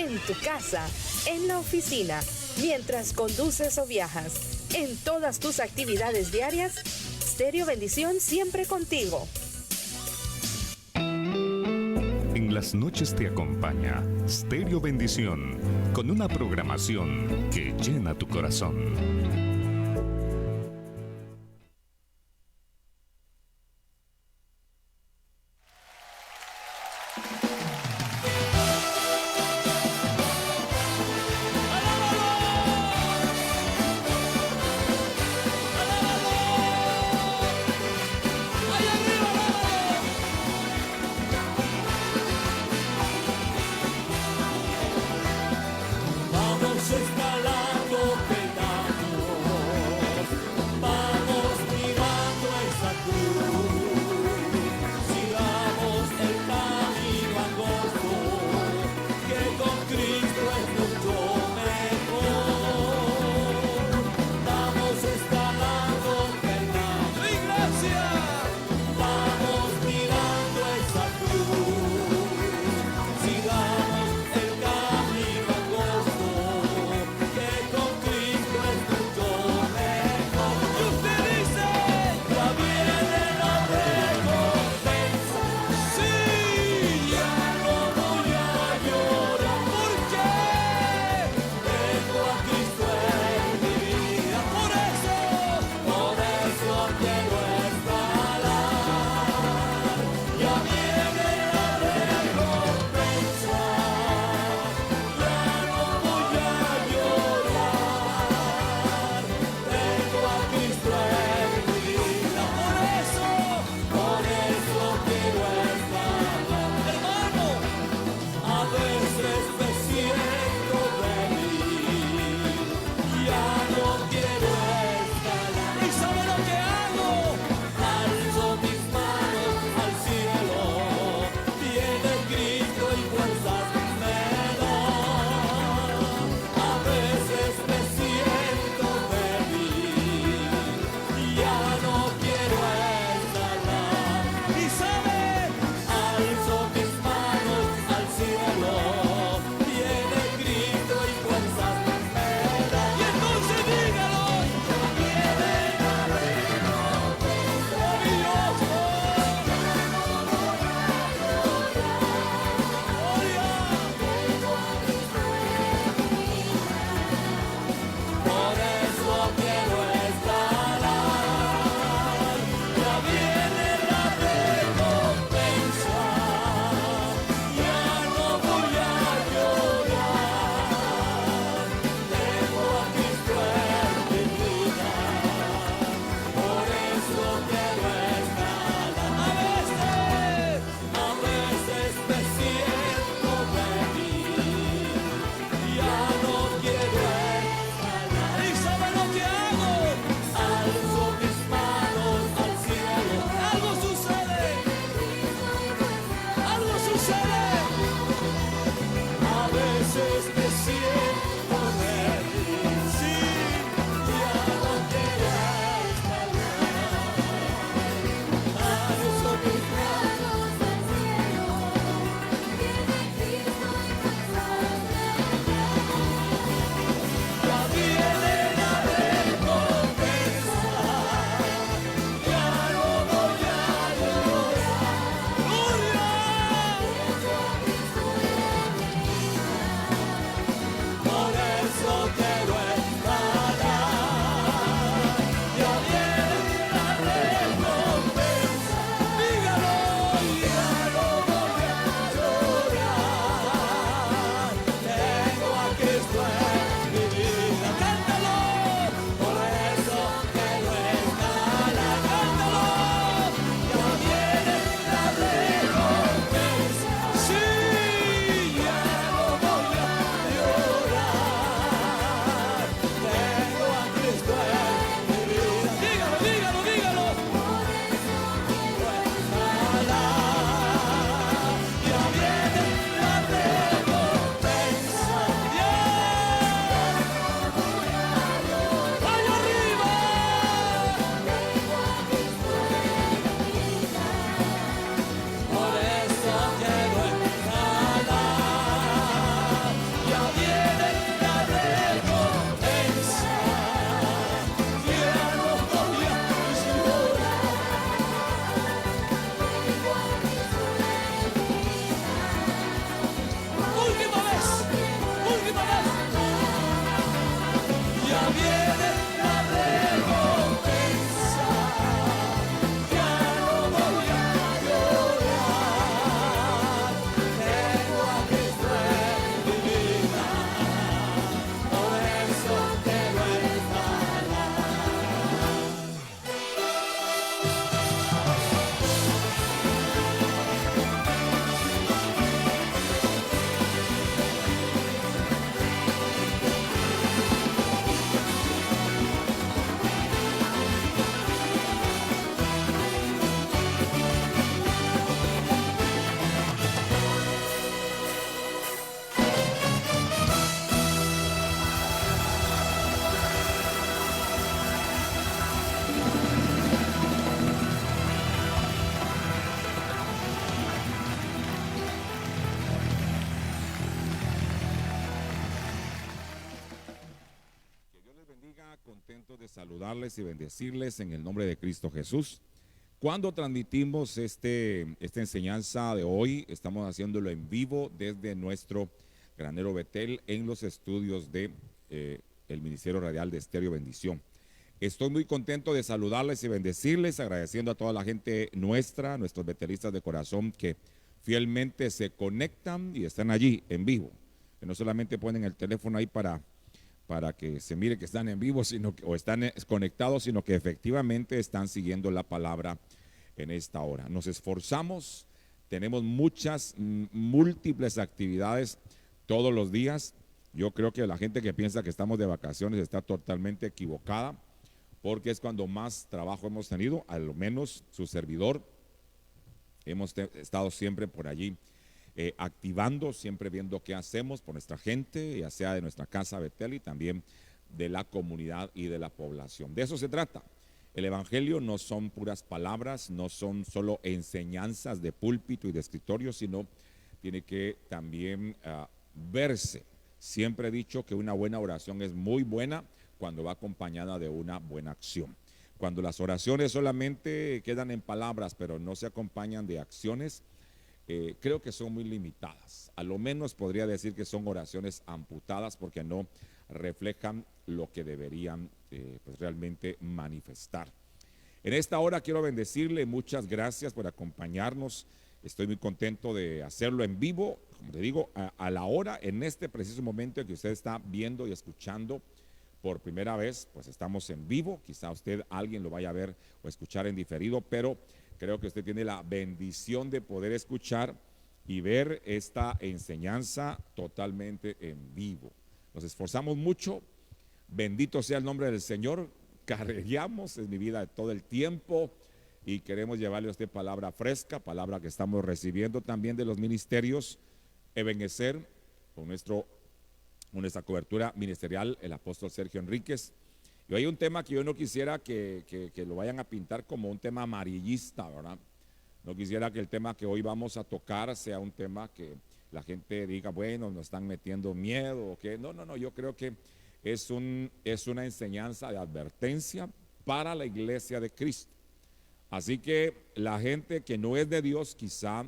en tu casa, en la oficina, mientras conduces o viajas, en todas tus actividades diarias. Stereo Bendición siempre contigo. En las noches te acompaña Stereo Bendición con una programación que llena tu corazón. Vamos escalando peldaños contentos de saludarles y bendecirles en el nombre de Cristo Jesús. Cuando transmitimos esta enseñanza de hoy, estamos haciéndolo en vivo desde nuestro granero Betel en los estudios de el Ministerio Radial de Estéreo Bendición. Estoy muy contento de saludarles y bendecirles, agradeciendo a toda la gente nuestra, nuestros betelistas de corazón que fielmente se conectan y están allí en vivo, que no solamente ponen el teléfono ahí para que se mire que están en vivo o están conectados, sino que efectivamente están siguiendo la palabra en esta hora. Nos esforzamos, tenemos muchas, múltiples actividades todos los días. Yo creo que la gente que piensa que estamos de vacaciones está totalmente equivocada, porque es cuando más trabajo hemos tenido, al menos su servidor. Hemos estado siempre por allí activando, siempre viendo qué hacemos por nuestra gente, ya sea de nuestra casa Betel y también de la comunidad y de la población. De eso se trata. El evangelio no son puras palabras, no son solo enseñanzas de púlpito y de escritorio, sino tiene que también verse. Siempre he dicho que una buena oración es muy buena cuando va acompañada de una buena acción. Cuando las oraciones solamente quedan en palabras, pero no se acompañan de acciones, creo que son muy limitadas. A lo menos podría decir que son oraciones amputadas porque no reflejan lo que deberían pues realmente manifestar. En esta hora quiero bendecirle, muchas gracias por acompañarnos. Estoy muy contento de hacerlo en vivo, como te digo, a la hora, en este preciso momento en que usted está viendo y escuchando por primera vez, pues estamos en vivo. Quizá alguien lo vaya a ver o escuchar en diferido, pero creo que usted tiene la bendición de poder escuchar y ver esta enseñanza totalmente en vivo. Nos esforzamos mucho, bendito sea el nombre del Señor, carreamos en mi vida todo el tiempo y queremos llevarle a usted palabra fresca, palabra que estamos recibiendo también de los ministerios Ebenezer, con nuestra cobertura ministerial, el apóstol Sergio Enríquez. Y hay un tema que yo no quisiera que lo vayan a pintar como un tema amarillista, ¿verdad? No quisiera que el tema que hoy vamos a tocar sea un tema que la gente diga, bueno, nos están metiendo miedo o qué. No, yo creo que es una enseñanza de advertencia para la iglesia de Cristo. Así que la gente que no es de Dios quizá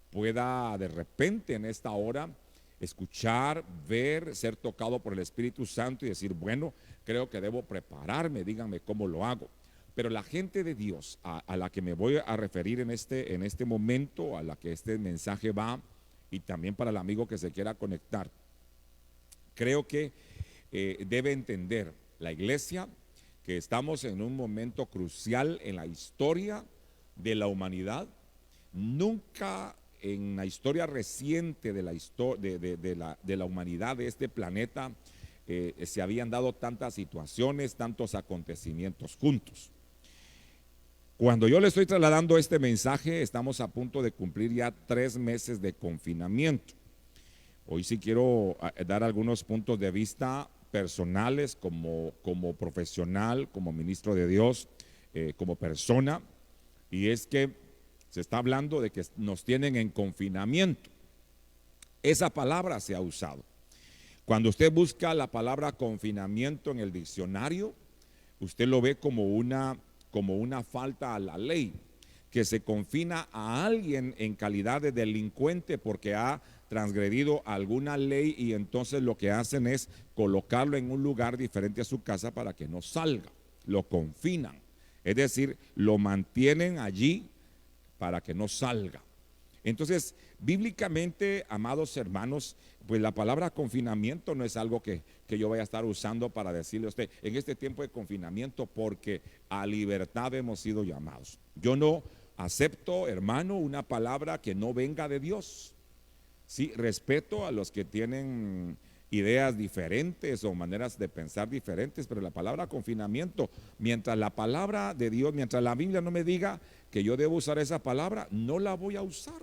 pueda de repente en esta hora escuchar, ver, ser tocado por el Espíritu Santo y decir, bueno, creo que debo prepararme, díganme cómo lo hago. Pero la gente de Dios a la que me voy a referir en este momento, a la que este mensaje va, y también para el amigo que se quiera conectar, creo que debe entender la iglesia que estamos en un momento crucial en la historia de la humanidad. Nunca en la historia reciente de la humanidad, de este planeta, se habían dado tantas situaciones, tantos acontecimientos juntos. Cuando yo le estoy trasladando este mensaje, estamos a punto de cumplir ya 3 meses de confinamiento. Hoy sí quiero dar algunos puntos de vista personales como profesional, como ministro de Dios, como persona, y es que se está hablando de que nos tienen en confinamiento. Esa palabra se ha usado. Cuando usted busca la palabra confinamiento en el diccionario, usted lo ve como una falta a la ley, que se confina a alguien en calidad de delincuente porque ha transgredido alguna ley, y entonces lo que hacen es colocarlo en un lugar diferente a su casa para que no salga. Lo confinan, es decir, lo mantienen allí para que no salga. Entonces, bíblicamente, amados hermanos, pues la palabra confinamiento no es algo que yo vaya a estar usando para decirle a usted en este tiempo de confinamiento, porque a libertad hemos sido llamados. Yo no acepto, hermano, una palabra que no venga de Dios. Sí, respeto a los que tienen ideas diferentes o maneras de pensar diferentes, pero la palabra confinamiento, mientras la palabra de Dios, mientras la Biblia no me diga que yo debo usar esa palabra, no la voy a usar.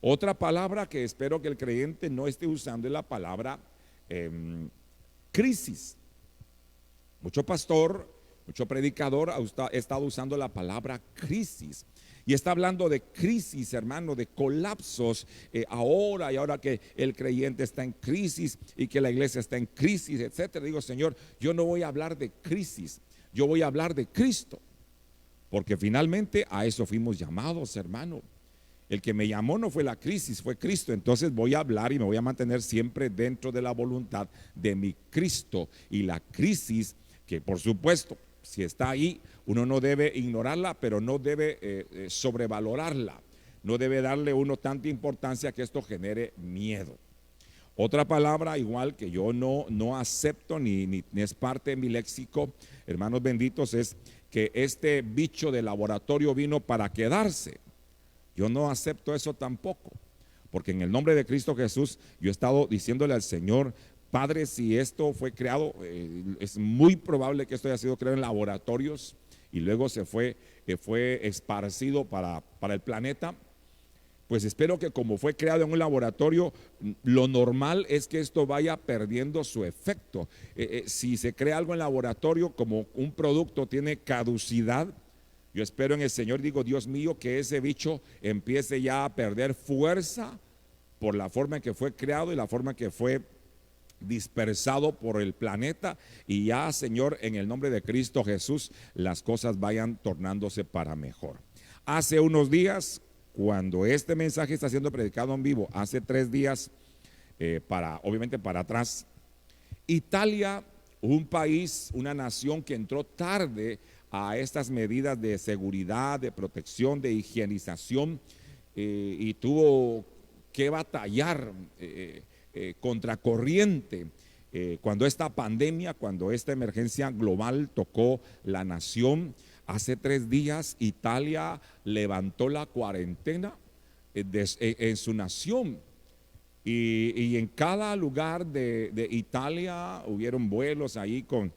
Otra palabra que espero que el creyente no esté usando es la palabra crisis. Mucho pastor, mucho predicador ha estado usando la palabra crisis. Y está hablando de crisis, hermano, de colapsos ahora, y ahora que el creyente está en crisis y que la iglesia está en crisis, etcétera. Digo, Señor, yo no voy a hablar de crisis, yo voy a hablar de Cristo, porque finalmente a eso fuimos llamados, hermano. El que me llamó no fue la crisis, fue Cristo. Entonces voy a hablar y me voy a mantener siempre dentro de la voluntad de mi Cristo. Y la crisis, que por supuesto, si está ahí, uno no debe ignorarla, pero no debe sobrevalorarla. No debe darle uno tanta importancia que esto genere miedo. Otra palabra igual que yo no acepto ni es parte de mi léxico, hermanos benditos, es que este bicho de laboratorio vino para quedarse. Yo no acepto eso tampoco, porque en el nombre de Cristo Jesús yo he estado diciéndole al Señor: Padre, si esto fue creado, es muy probable que esto haya sido creado en laboratorios y luego fue esparcido para el planeta. Pues espero que como fue creado en un laboratorio, lo normal es que esto vaya perdiendo su efecto. Si se crea algo en laboratorio, como un producto tiene caducidad, yo espero en el Señor, digo, Dios mío, que ese bicho empiece ya a perder fuerza por la forma en que fue creado y la forma en que fue dispersado por el planeta, y ya, Señor, en el nombre de Cristo Jesús, las cosas vayan tornándose para mejor. Hace unos días, cuando este mensaje está siendo predicado en vivo, hace 3 días, obviamente para atrás, Italia, un país, una nación que entró tarde a estas medidas de seguridad, de protección, de higienización, y tuvo que batallar contracorriente cuando esta pandemia, cuando esta emergencia global tocó la nación. Hace 3 días Italia levantó la cuarentena en su nación, y en cada lugar de Italia hubieron vuelos ahí con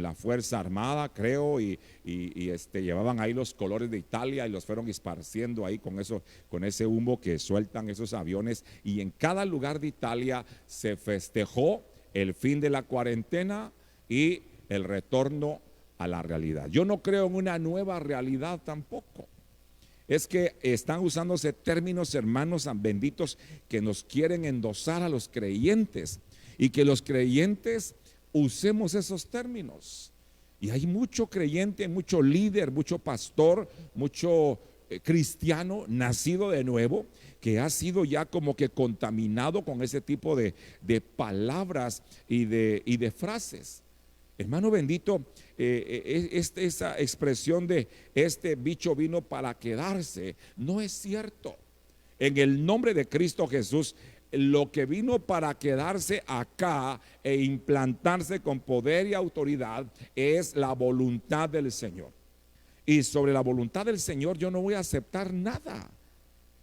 la Fuerza Armada, creo, y llevaban ahí los colores de Italia y los fueron esparciendo ahí con ese humo que sueltan esos aviones, y en cada lugar de Italia se festejó el fin de la cuarentena y el retorno a la realidad. Yo no creo en una nueva realidad tampoco. Es que están usándose términos, hermanos benditos, que nos quieren endosar a los creyentes, y que los creyentes usemos esos términos. Y hay mucho creyente, mucho líder, mucho pastor, mucho cristiano nacido de nuevo, que ha sido ya como que contaminado con ese tipo de palabras y de frases. Hermano bendito, esa expresión de este bicho vino para quedarse, no es cierto. En el nombre de Cristo Jesús, lo que vino para quedarse acá e implantarse con poder y autoridad es la voluntad del Señor. Y sobre la voluntad del Señor yo no voy a aceptar nada.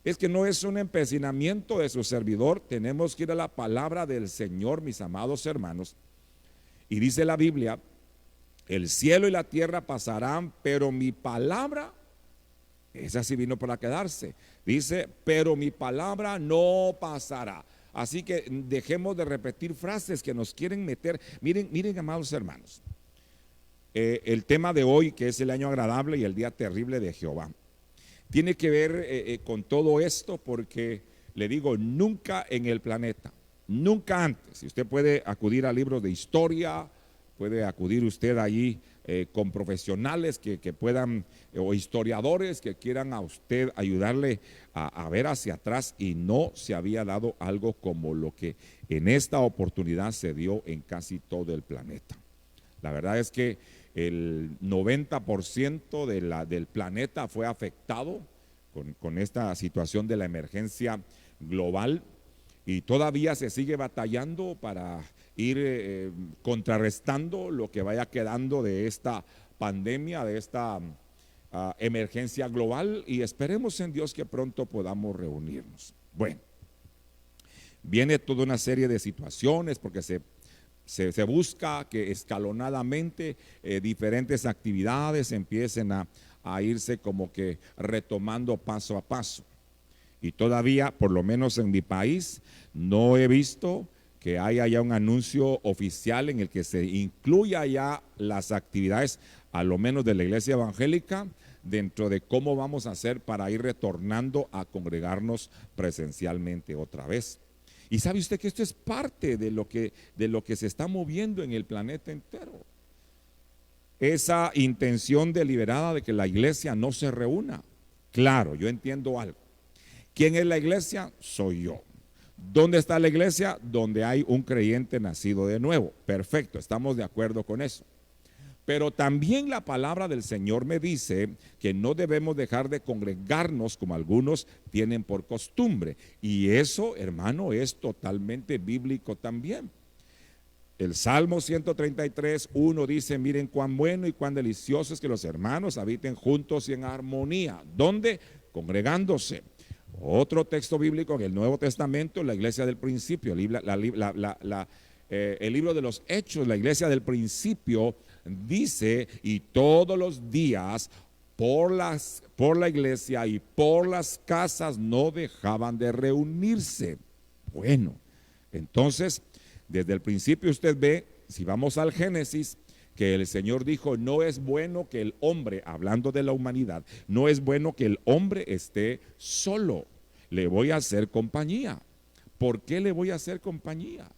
Es que no es un empecinamiento de su servidor. Tenemos que ir a la palabra del Señor, mis amados hermanos. Y dice la Biblia: el cielo y la tierra pasarán, pero mi palabra, esa sí vino para quedarse. Dice, pero mi palabra no pasará. Así que dejemos de repetir frases que nos quieren meter. Miren, amados hermanos, el tema de hoy, que es el año agradable y el día terrible de Jehová, tiene que ver con todo esto, porque le digo, nunca en el planeta, nunca antes, si usted puede acudir a libros de historia, puede acudir usted allí con profesionales que puedan, o historiadores que quieran a usted ayudarle a ver hacia atrás, y no se había dado algo como lo que en esta oportunidad se dio en casi todo el planeta. La verdad es que el 90% del planeta fue afectado con esta situación de la emergencia global, y todavía se sigue batallando para ir contrarrestando lo que vaya quedando de esta pandemia, de esta emergencia global, y esperemos en Dios que pronto podamos reunirnos. Bueno, viene toda una serie de situaciones, porque se busca que escalonadamente diferentes actividades empiecen a irse como que retomando paso a paso. Y todavía, por lo menos en mi país, no he visto que haya ya un anuncio oficial en el que se incluya ya las actividades, a lo menos de la iglesia evangélica, dentro de cómo vamos a hacer para ir retornando a congregarnos presencialmente otra vez. Y sabe usted que esto es parte de lo que se está moviendo en el planeta entero. Esa intención deliberada de que la iglesia no se reúna. Claro, yo entiendo algo. ¿Quién es la iglesia? Soy yo. ¿Dónde está la iglesia? Donde hay un creyente nacido de nuevo. Perfecto, estamos de acuerdo con eso. Pero también la palabra del Señor me dice que no debemos dejar de congregarnos como algunos tienen por costumbre. Y eso, hermano, es totalmente bíblico también. El Salmo 133, 1 dice: miren cuán bueno y cuán delicioso es que los hermanos habiten juntos y en armonía. ¿Dónde? Congregándose. Otro texto bíblico en el Nuevo Testamento, la iglesia del principio, el libro de los Hechos, la iglesia del principio dice: y todos los días por la iglesia y por las casas no dejaban de reunirse. Bueno, entonces, desde el principio usted ve, si vamos al Génesis, que el Señor dijo: no es bueno que el hombre, hablando de la humanidad, no es bueno que el hombre esté solo, le voy a hacer compañía. ¿Por qué le voy a hacer compañía?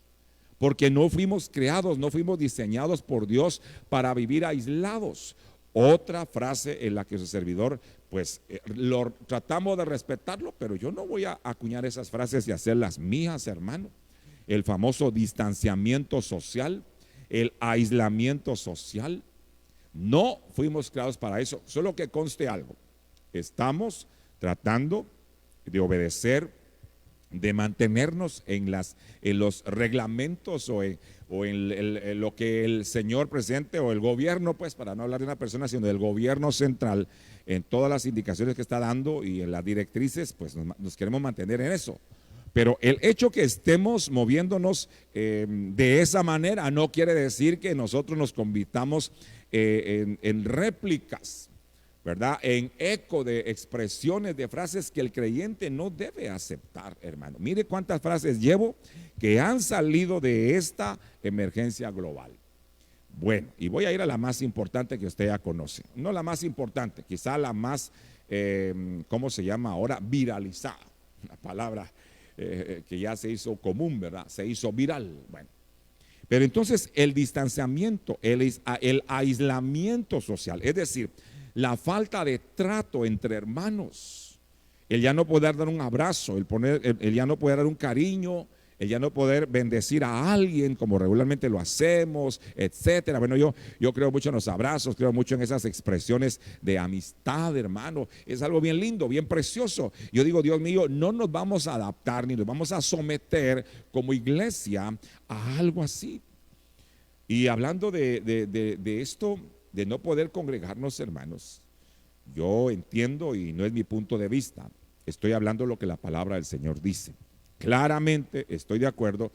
Porque no fuimos creados, no fuimos diseñados por Dios para vivir aislados. Otra frase en la que su servidor, pues, lo tratamos de respetarlo, pero yo no voy a acuñar esas frases y hacerlas mías, hermano. El famoso distanciamiento social, el aislamiento social. No fuimos creados para eso. Solo que conste algo: estamos tratando de obedecer, de mantenernos en los reglamentos o en lo que el señor presidente o el gobierno, pues, para no hablar de una persona, sino del gobierno central, en todas las indicaciones que está dando y en las directrices, pues nos queremos mantener en eso. Pero el hecho que estemos moviéndonos de esa manera no quiere decir que nosotros nos convirtamos en réplicas, ¿verdad? En eco de expresiones, de frases que el creyente no debe aceptar, hermano. Mire cuántas frases llevo que han salido de esta emergencia global. Bueno, y voy a ir a la más importante que usted ya conoce. No la más importante, quizá la más, ¿cómo se llama ahora? Viralizada. Una palabra que ya se hizo común, ¿verdad? Se hizo viral. Bueno, pero entonces el distanciamiento, el aislamiento social, es decir, la falta de trato entre hermanos, el ya no poder dar un abrazo, el ya no poder dar un cariño, el ya no poder bendecir a alguien como regularmente lo hacemos, etcétera. Bueno, yo creo mucho en los abrazos, creo mucho en esas expresiones de amistad, hermano. Es algo bien lindo, bien precioso. Yo digo: Dios mío, no nos vamos a adaptar ni nos vamos a someter como iglesia a algo así. Y hablando de esto, de no poder congregarnos, hermanos, yo entiendo, y no es mi punto de vista, estoy hablando lo que la palabra del Señor dice. Claramente estoy de acuerdo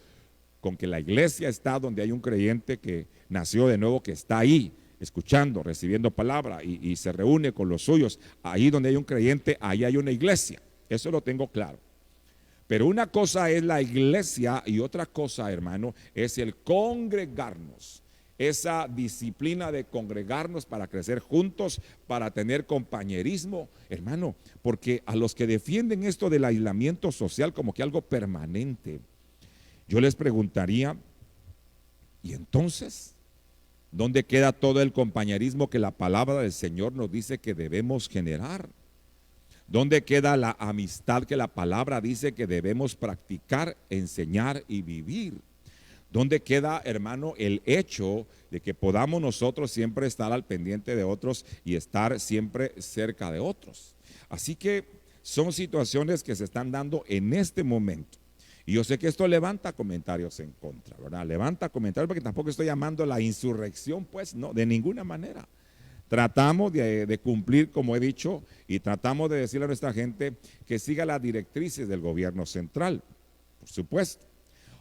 con que la iglesia está donde hay un creyente que nació de nuevo, que está ahí escuchando, recibiendo palabra y se reúne con los suyos. Ahí donde hay un creyente, ahí hay una iglesia. Eso lo tengo claro. Pero una cosa es la iglesia y otra cosa, hermano, es el congregarnos. Esa disciplina de congregarnos para crecer juntos, para tener compañerismo, hermano, porque a los que defienden esto del aislamiento social como que algo permanente, yo les preguntaría: ¿y entonces dónde queda todo el compañerismo que la palabra del Señor nos dice que debemos generar? ¿Dónde queda la amistad que la palabra dice que debemos practicar, enseñar y vivir? ¿Dónde queda, hermano, el hecho de que podamos nosotros siempre estar al pendiente de otros y estar siempre cerca de otros? Así que son situaciones que se están dando en este momento. Y yo sé que esto levanta comentarios en contra, ¿verdad? Levanta comentarios, porque tampoco estoy llamando a la insurrección, pues no, de ninguna manera. Tratamos de cumplir, como he dicho, y tratamos de decirle a nuestra gente que siga las directrices del gobierno central, por supuesto.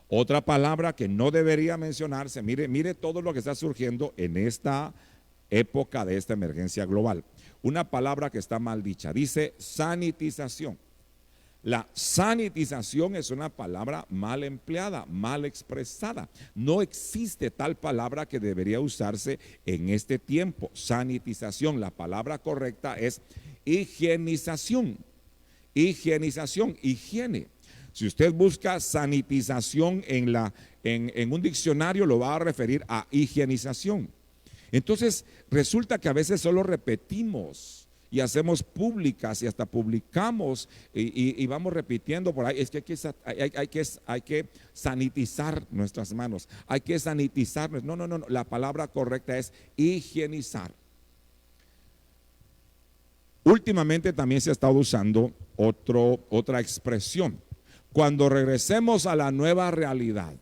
Otra palabra que no debería mencionarse, mire todo lo que está surgiendo en esta época de esta emergencia global. Una palabra que está mal dicha, dice sanitización. La sanitización es una palabra mal empleada, mal expresada. No existe tal palabra que debería usarse en este tiempo. Sanitización, la palabra correcta es higienización. Higienización, higiene. Si usted busca sanitización en un diccionario, lo va a referir a higienización. Entonces, resulta que a veces solo repetimos y hacemos públicas y hasta publicamos y vamos repitiendo por ahí. Es que hay que sanitizar nuestras manos, hay que sanitizar. No, la palabra correcta es higienizar. Últimamente también se ha estado usando otra expresión. Cuando regresemos a la nueva realidad.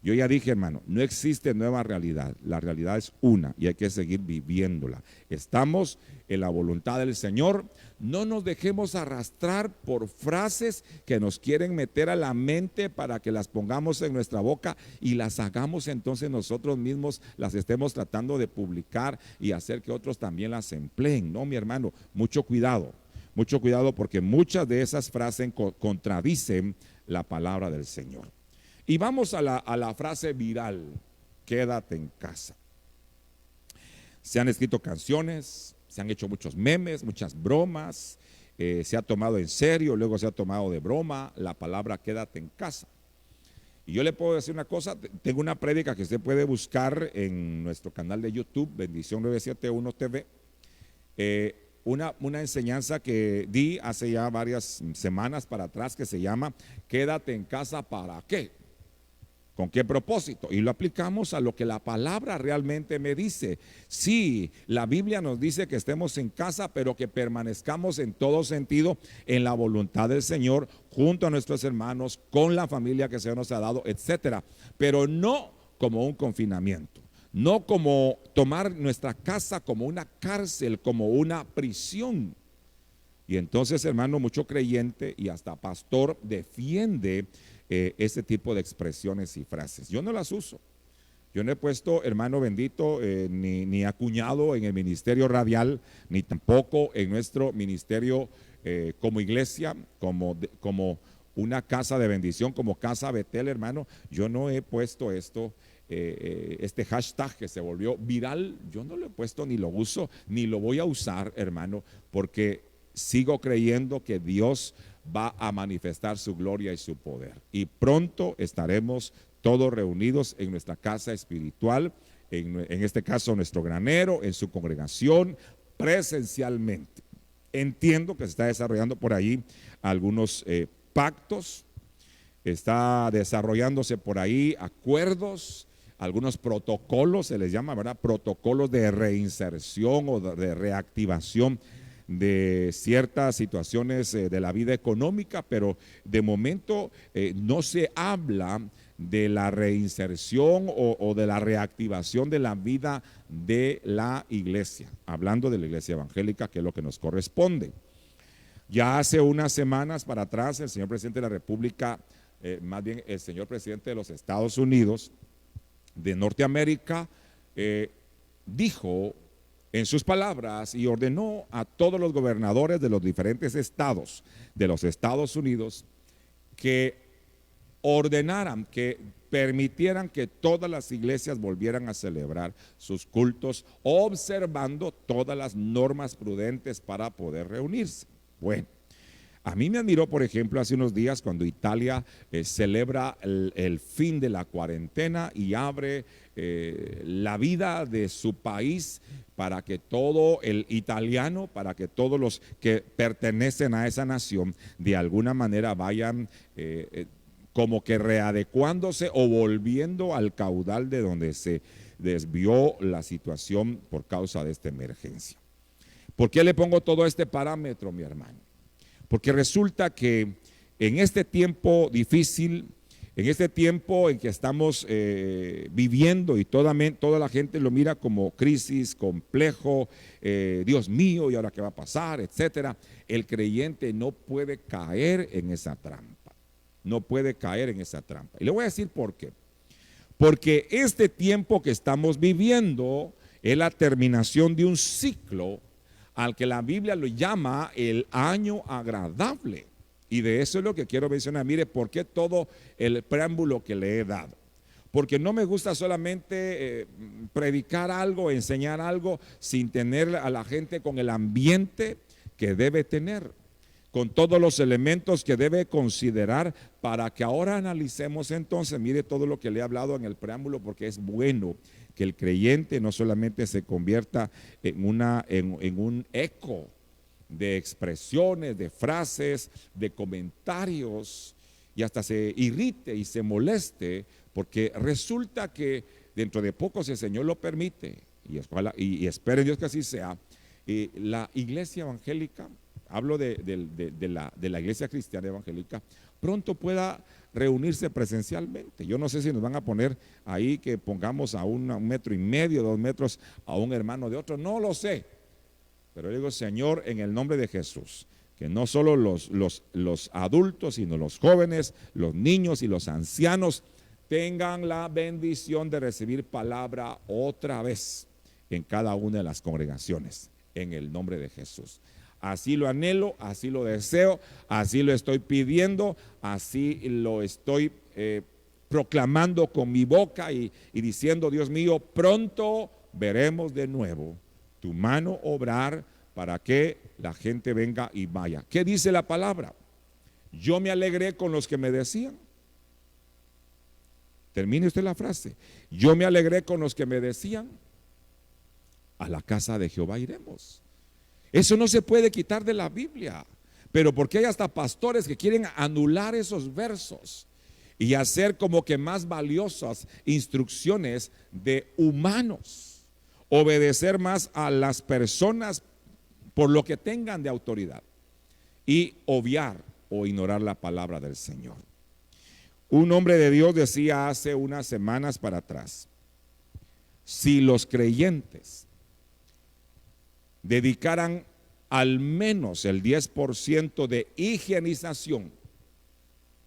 Yo ya dije, hermano, no existe nueva realidad. La realidad es una y hay que seguir viviéndola. Estamos en la voluntad del Señor. No nos dejemos arrastrar por frases que nos quieren meter a la mente para que las pongamos en nuestra boca y las hagamos entonces nosotros mismos, las estemos tratando de publicar y hacer que otros también las empleen. No, mi hermano, mucho cuidado porque muchas de esas frases contradicen la palabra del Señor. Y vamos a la frase viral, quédate en casa. Se han escrito canciones, se han hecho muchos memes, muchas bromas, se ha tomado en serio, luego se ha tomado de broma la palabra quédate en casa. Y yo le puedo decir una cosa, tengo una prédica que usted puede buscar en nuestro canal de YouTube, Bendición 971 TV, una enseñanza que di hace ya varias semanas para atrás que se llama quédate en casa ¿para qué? ¿Con qué propósito? Y lo aplicamos a lo que la palabra realmente me dice. Sí, la Biblia nos dice que estemos en casa, pero que permanezcamos en todo sentido en la voluntad del Señor, junto a nuestros hermanos, con la familia que el Señor nos ha dado, etcétera. Pero no como un confinamiento, no como tomar nuestra casa como una cárcel, como una prisión. Y entonces, hermano, mucho creyente y hasta pastor defiende ese tipo de expresiones y frases. Yo no las uso. Yo no he puesto, hermano bendito, ni acuñado en el ministerio radial, ni tampoco en nuestro ministerio como iglesia, como una casa de bendición, como Casa Betel, hermano. Yo no he puesto esto, este hashtag que se volvió viral. Yo no lo he puesto, ni lo uso, ni lo voy a usar, hermano, porque sigo creyendo que Dios va a manifestar su gloria y su poder. Y pronto estaremos todos reunidos en nuestra casa espiritual, en este caso nuestro granero, en su congregación, presencialmente. Entiendo que se está desarrollando por ahí algunos pactos, está desarrollándose por ahí acuerdos, algunos protocolos, se les llama, ¿verdad? Protocolos de reinserción o de reactivación de ciertas situaciones de la vida económica, pero de momento no se habla de la reinserción o de la reactivación de la vida de la iglesia, hablando de la iglesia evangélica, que es lo que nos corresponde. Ya hace unas semanas para atrás, el señor presidente de la República, más bien el señor presidente de los Estados Unidos de Norteamérica, dijo en sus palabras y ordenó a todos los gobernadores de los diferentes estados de los Estados Unidos que ordenaran, que permitieran que todas las iglesias volvieran a celebrar sus cultos, observando todas las normas prudentes para poder reunirse. Bueno, a mí me admiró, por ejemplo, hace unos días cuando Italia celebra el fin de la cuarentena y abre la vida de su país para que todo el italiano, para que todos los que pertenecen a esa nación de alguna manera vayan como que readecuándose o volviendo al caudal de donde se desvió la situación por causa de esta emergencia. ¿Por qué le pongo todo este parámetro, mi hermano? Porque resulta que en este tiempo difícil, en este tiempo en que estamos viviendo y toda la gente lo mira como crisis, complejo, Dios mío, ¿y ahora qué va a pasar?, etcétera. El creyente no puede caer en esa trampa, no puede caer en esa trampa. Y le voy a decir por qué. Porque este tiempo que estamos viviendo es la terminación de un ciclo al que la Biblia lo llama el año agradable. Y de eso es lo que quiero mencionar. Mire, ¿por qué todo el preámbulo que le he dado? Porque no me gusta solamente predicar algo, enseñar algo, sin tener a la gente con el ambiente que debe tener, con todos los elementos que debe considerar, para que ahora analicemos entonces. Mire todo lo que le he hablado en el preámbulo, porque es bueno que el creyente no solamente se convierta en un eco de expresiones, de frases, de comentarios, y hasta se irrite y se moleste, porque resulta que dentro de poco, si el Señor lo permite, y espero en Dios que así sea, la iglesia evangélica, hablo de la iglesia cristiana evangélica, pronto pueda reunirse presencialmente. Yo no sé si nos van a poner ahí que pongamos a 1,5 metros, 2 metros a un hermano de otro, no lo sé. Pero digo, Señor, en el nombre de Jesús, que no solo los adultos, sino los jóvenes, los niños y los ancianos tengan la bendición de recibir palabra otra vez en cada una de las congregaciones, en el nombre de Jesús. Así lo anhelo, así lo deseo, así lo estoy pidiendo, así lo estoy proclamando con mi boca y diciendo, Dios mío, pronto veremos de nuevo tu mano obrar para que la gente venga y vaya. ¿Qué dice la palabra? Yo me alegré con los que me decían. Termine usted la frase. Yo me alegré con los que me decían, a la casa de Jehová iremos. Eso no se puede quitar de la Biblia, pero porque hay hasta pastores que quieren anular esos versos y hacer como que más valiosas instrucciones de humanos, obedecer más a las personas por lo que tengan de autoridad y obviar o ignorar la palabra del Señor. Un hombre de Dios decía hace unas semanas para atrás, si los creyentes dedicaran al menos el 10% de higienización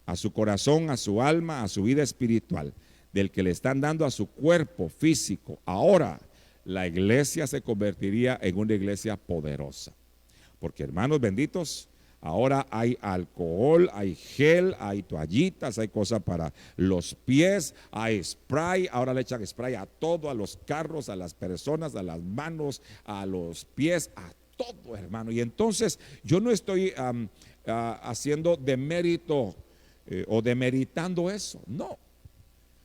a su corazón, a su alma, a su vida espiritual, del que le están dando a su cuerpo físico, ahora la iglesia se convertiría en una iglesia poderosa. Porque, hermanos benditos, ahora hay alcohol, hay gel, hay toallitas, hay cosas para los pies, hay spray, ahora le echan spray a todo, a los carros, a las personas, a las manos, a los pies, a todo, hermano. Y entonces yo no estoy haciendo demérito o demeritando eso, no.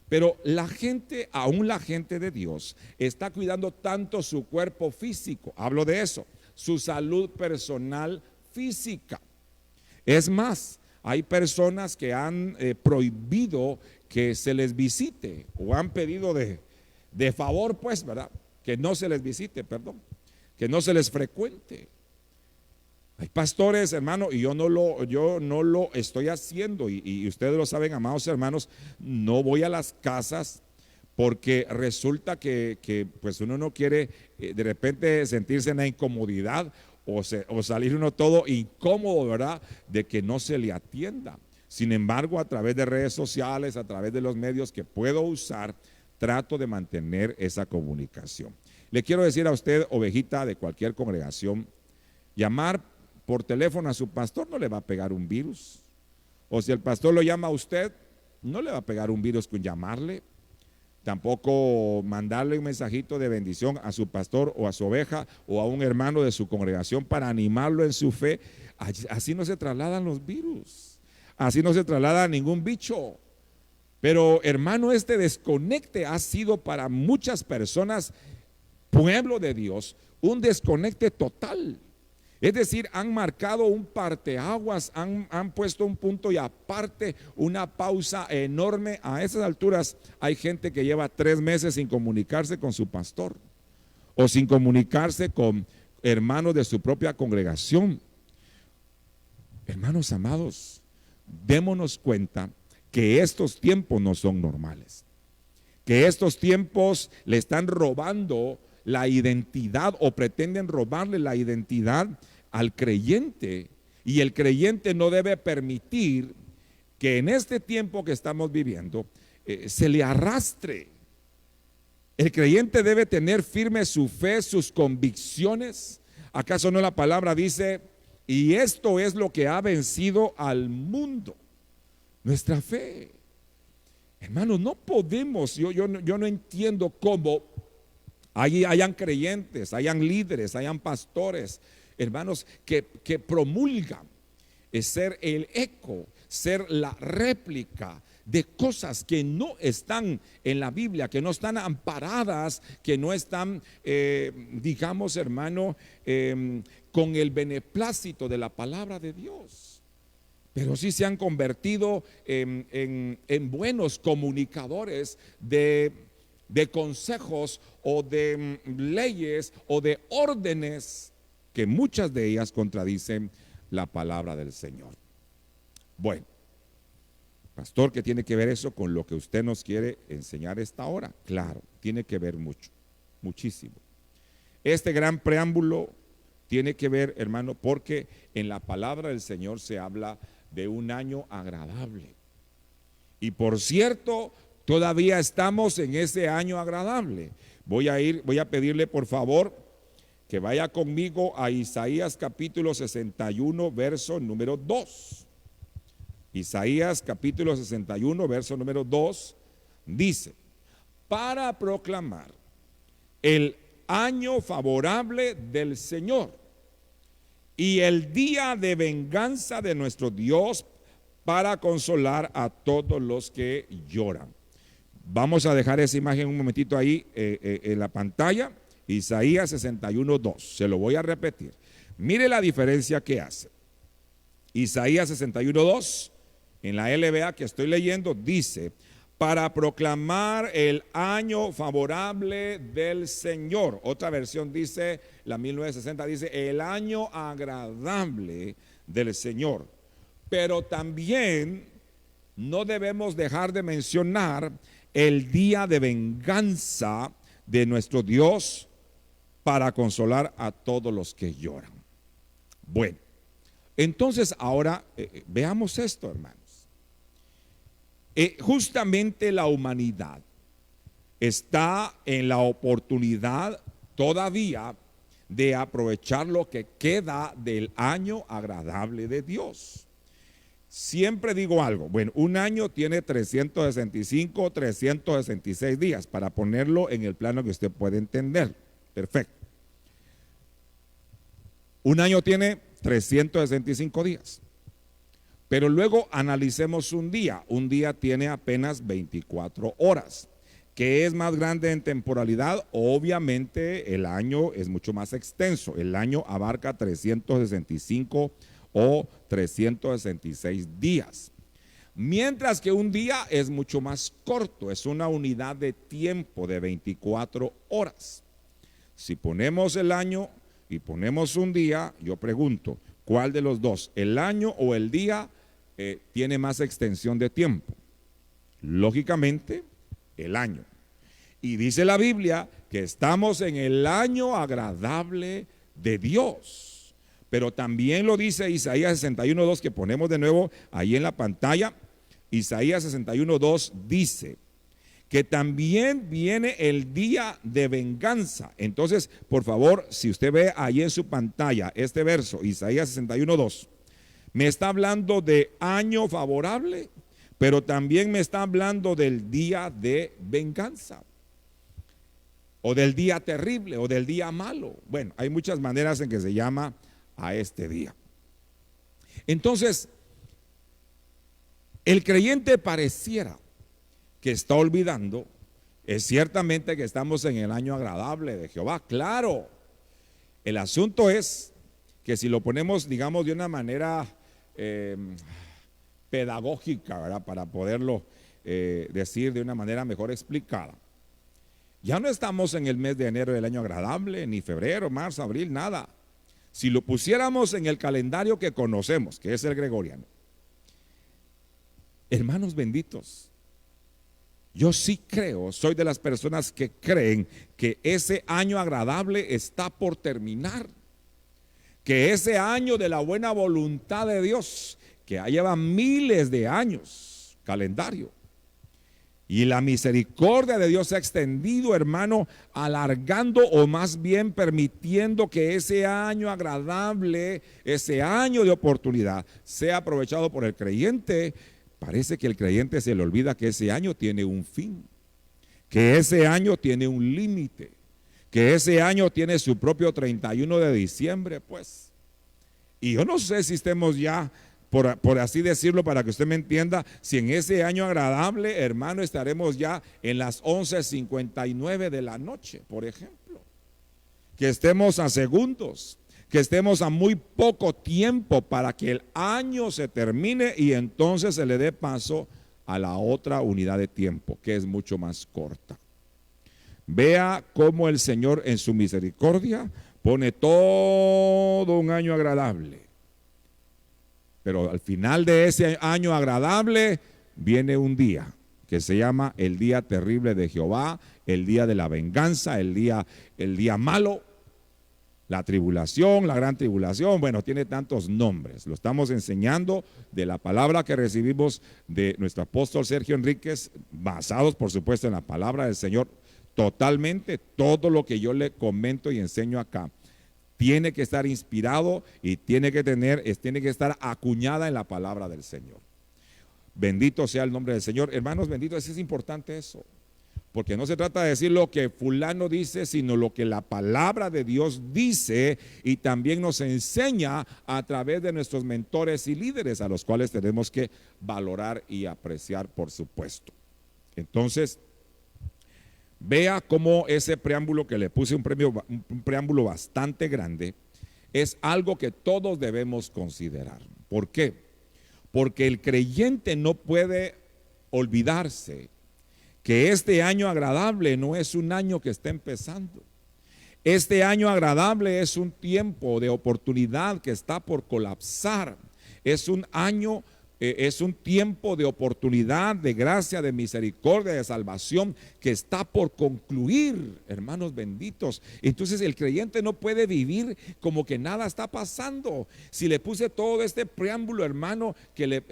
Pero la gente, aún la gente de Dios, está cuidando tanto su cuerpo físico, hablo de eso, su salud personal física. Es más, hay personas que han prohibido que se les visite o han pedido de favor, pues, ¿verdad? Que no se les visite, perdón, que no se les frecuente. Hay pastores, hermano, y yo no lo estoy haciendo, y ustedes lo saben, amados hermanos, no voy a las casas porque resulta que pues uno no quiere de repente sentirse en la incomodidad o salir uno todo incómodo, ¿verdad? De que no se le atienda. Sin embargo, a través de redes sociales, a través de los medios que puedo usar, trato de mantener esa comunicación. Le quiero decir a usted, ovejita de cualquier congregación, llamar por teléfono a su pastor no le va a pegar un virus. O si el pastor lo llama a usted, no le va a pegar un virus con llamarle. Tampoco mandarle un mensajito de bendición a su pastor o a su oveja o a un hermano de su congregación para animarlo en su fe. Así no se trasladan los virus. Así no se traslada ningún bicho. Pero, hermano, este desconecte ha sido para muchas personas, pueblo de Dios, un desconecte total. Es decir, han marcado un parteaguas, han puesto un punto y aparte, una pausa enorme. A esas alturas hay gente que lleva 3 meses sin comunicarse con su pastor o sin comunicarse con hermanos de su propia congregación. Hermanos amados, démonos cuenta que estos tiempos no son normales, que estos tiempos le están robando la identidad o pretenden robarle la identidad al creyente, y el creyente no debe permitir que en este tiempo que estamos viviendo se le arrastre. El creyente debe tener firme su fe, sus convicciones. ¿Acaso no la palabra dice Y esto es lo que ha vencido al mundo, nuestra fe. Hermanos, no podemos, yo no entiendo cómo hayan creyentes, hayan líderes, hayan pastores, hermanos, que promulgan ser el eco, ser la réplica de cosas que no están en la Biblia, que no están amparadas, que no están, digamos, hermano, con el beneplácito de la palabra de Dios. Pero sí se han convertido en buenos comunicadores de consejos o de leyes o de órdenes que muchas de ellas contradicen la palabra del Señor. Bueno, pastor, ¿qué tiene que ver eso con lo que usted nos quiere enseñar esta hora? Claro, tiene que ver mucho, muchísimo. Este gran preámbulo tiene que ver, hermano, porque en la palabra del Señor se habla de un año agradable. Y por cierto, todavía estamos en ese año agradable. Voy a pedirle por favor que vaya conmigo a Isaías capítulo 61, verso número 2. Isaías capítulo 61, verso número 2, dice: para proclamar el año favorable del Señor y el día de venganza de nuestro Dios, para consolar a todos los que lloran. Vamos a dejar esa imagen un momentito ahí en la pantalla. Isaías 61, 2, se lo voy a repetir. Mire la diferencia que hace. Isaías 61, 2, en la LBA que estoy leyendo, dice: para proclamar el año favorable del Señor. Otra versión dice, la 1960, dice el año agradable del Señor. Pero también no debemos dejar de mencionar el día de venganza de nuestro Dios, para consolar a todos los que lloran. Bueno, entonces ahora veamos esto, hermanos. Justamente la humanidad está en la oportunidad todavía de aprovechar lo que queda del año agradable de Dios. Siempre digo algo, bueno, un año tiene 365, 366 días, para ponerlo en el plano que usted puede entender. Perfecto. Un año tiene 365 días. Pero luego analicemos un día. Un día tiene apenas 24 horas. ¿Qué es más grande en temporalidad? Obviamente el año es mucho más extenso. El año abarca 365 o 366 días. Mientras que un día es mucho más corto. Es una unidad de tiempo de 24 horas. Si ponemos el año y ponemos un día, yo pregunto, ¿cuál de los dos, el año o el día, tiene más extensión de tiempo? Lógicamente, el año. Y dice la Biblia que estamos en el año agradable de Dios. Pero también lo dice Isaías 61:2, que ponemos de nuevo ahí en la pantalla. Isaías 61:2 dice que también viene el día de venganza. Entonces, por favor, si usted ve ahí en su pantalla este verso, Isaías 61:2, me está hablando de año favorable, pero también me está hablando del día de venganza, o del día terrible, o del día malo. Bueno, hay muchas maneras en que se llama a este día. Entonces, el creyente pareciera que está olvidando, es ciertamente que estamos en el año agradable de Jehová, claro. El asunto es que si lo ponemos, digamos, de una manera pedagógica, ¿verdad?, para poderlo decir de una manera mejor explicada, ya no estamos en el mes de enero del año agradable, ni febrero, marzo, abril, nada. Si lo pusiéramos en el calendario que conocemos, que es el gregoriano, hermanos benditos, yo sí creo, soy de las personas que creen que ese año agradable está por terminar, que ese año de la buena voluntad de Dios, que ya lleva miles de años calendario, Y la misericordia de Dios se ha extendido, hermano, alargando o más bien permitiendo que ese año agradable, ese año de oportunidad, sea aprovechado por el creyente. Parece que el creyente se le olvida que ese año tiene un fin, que ese año tiene un límite, que ese año tiene su propio 31 de diciembre, pues. Y yo no sé si estemos ya, por así decirlo, para que usted me entienda, si en ese año agradable, hermano, estaremos ya en las 11:59 de la noche, por ejemplo. Que estemos a segundos, que estemos a muy poco tiempo para que el año se termine y entonces se le dé paso a la otra unidad de tiempo, que es mucho más corta. Vea cómo el Señor en su misericordia pone todo un año agradable. Pero al final de ese año agradable viene un día que se llama el día terrible de Jehová, el día de la venganza, el día malo, la tribulación, la gran tribulación. Bueno, tiene tantos nombres. Lo estamos enseñando de la palabra que recibimos de nuestro apóstol Sergio Enríquez, basados por supuesto en la palabra del Señor. Totalmente todo lo que yo le comento y enseño acá tiene que estar inspirado y tiene que estar acuñada en la palabra del Señor. Bendito sea el nombre del Señor. Hermanos, benditos, es importante eso. Porque no se trata de decir lo que fulano dice, sino lo que la palabra de Dios dice y también nos enseña a través de nuestros mentores y líderes, a los cuales tenemos que valorar y apreciar, por supuesto. Entonces, vea cómo ese preámbulo que le puse, un preámbulo bastante grande, es algo que todos debemos considerar. ¿Por qué? Porque el creyente no puede olvidarse que este año agradable no es un año que está empezando. Este año agradable es un tiempo de oportunidad que está por colapsar. Es un año es un tiempo de oportunidad, de gracia, de misericordia, de salvación que está por concluir, hermanos benditos. Entonces el creyente no puede vivir como que nada está pasando. Si le puse todo este preámbulo, hermano, que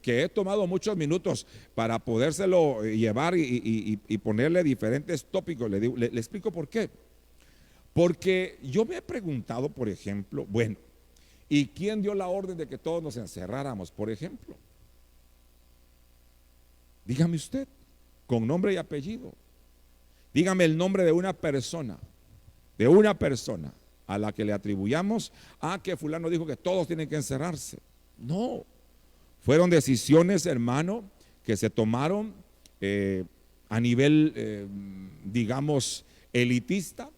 he tomado muchos minutos para podérselo llevar y ponerle diferentes tópicos, le explico por qué. Porque yo me he preguntado, por ejemplo, bueno, ¿y quién dio la orden de que todos nos encerráramos, por ejemplo? Dígame usted, con nombre y apellido. Dígame el nombre de una persona a la que le atribuyamos que fulano dijo que todos tienen que encerrarse. No, fueron decisiones, hermano, que se tomaron a nivel, digamos, elitista.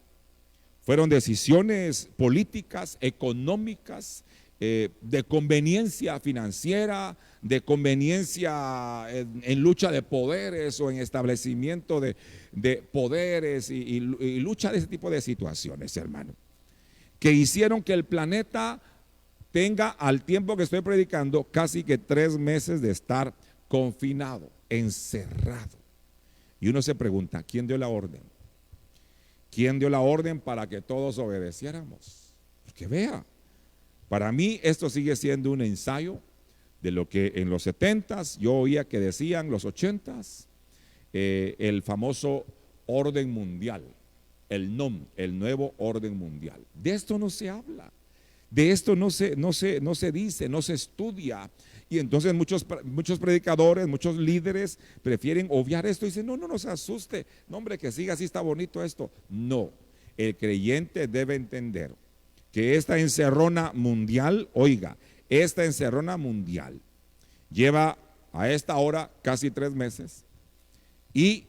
Fueron decisiones políticas, económicas, de conveniencia financiera, de conveniencia en lucha de poderes o en establecimiento de poderes y lucha de ese tipo de situaciones, hermano, que hicieron que el planeta tenga, al tiempo que estoy predicando, casi que 3 meses de estar confinado, encerrado. Y uno se pregunta, ¿quién dio la orden? ¿Quién dio la orden para que todos obedeciéramos? Porque vea, para mí esto sigue siendo un ensayo de lo que en los 70s yo oía que decían, los 80s, el famoso orden mundial, el NOM, el nuevo orden mundial. De esto no se habla, de esto no se dice, no se estudia. Y entonces muchos predicadores, muchos líderes prefieren obviar esto y dicen, no se asuste, no hombre, que siga así, está bonito esto. No, el creyente debe entender que esta encerrona mundial, oiga, esta encerrona mundial lleva a esta hora casi 3 meses y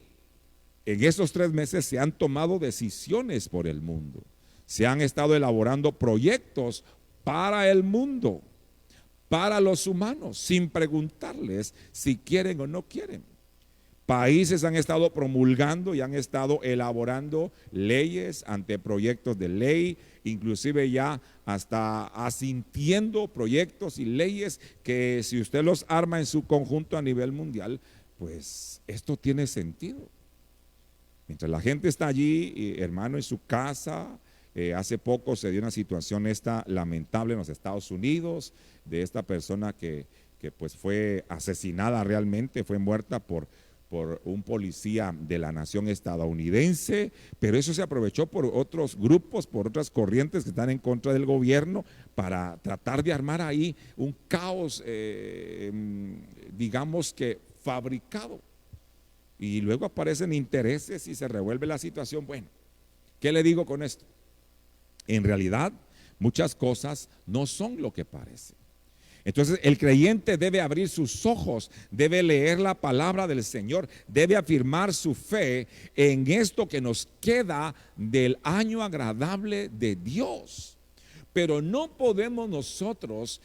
en esos 3 meses se han tomado decisiones por el mundo, se han estado elaborando proyectos para el mundo, para los humanos, sin preguntarles si quieren o no quieren. Países han estado promulgando y han estado elaborando leyes, anteproyectos de ley, inclusive ya hasta asintiendo proyectos y leyes que si usted los arma en su conjunto a nivel mundial, pues esto tiene sentido. Mientras la gente está allí, hermano, en su casa, hace poco se dio una situación lamentable en los Estados Unidos, de esta persona que que pues fue asesinada realmente, fue muerta por un policía de la nación estadounidense, pero eso se aprovechó por otros grupos, por otras corrientes que están en contra del gobierno para tratar de armar ahí un caos, digamos que fabricado. Y luego aparecen intereses y se revuelve la situación. Bueno, ¿qué le digo con esto? En realidad, muchas cosas no son lo que parecen. Entonces el creyente debe abrir sus ojos, debe leer la palabra del Señor, debe afirmar su fe en esto que nos queda del año agradable de Dios. Pero no podemos nosotros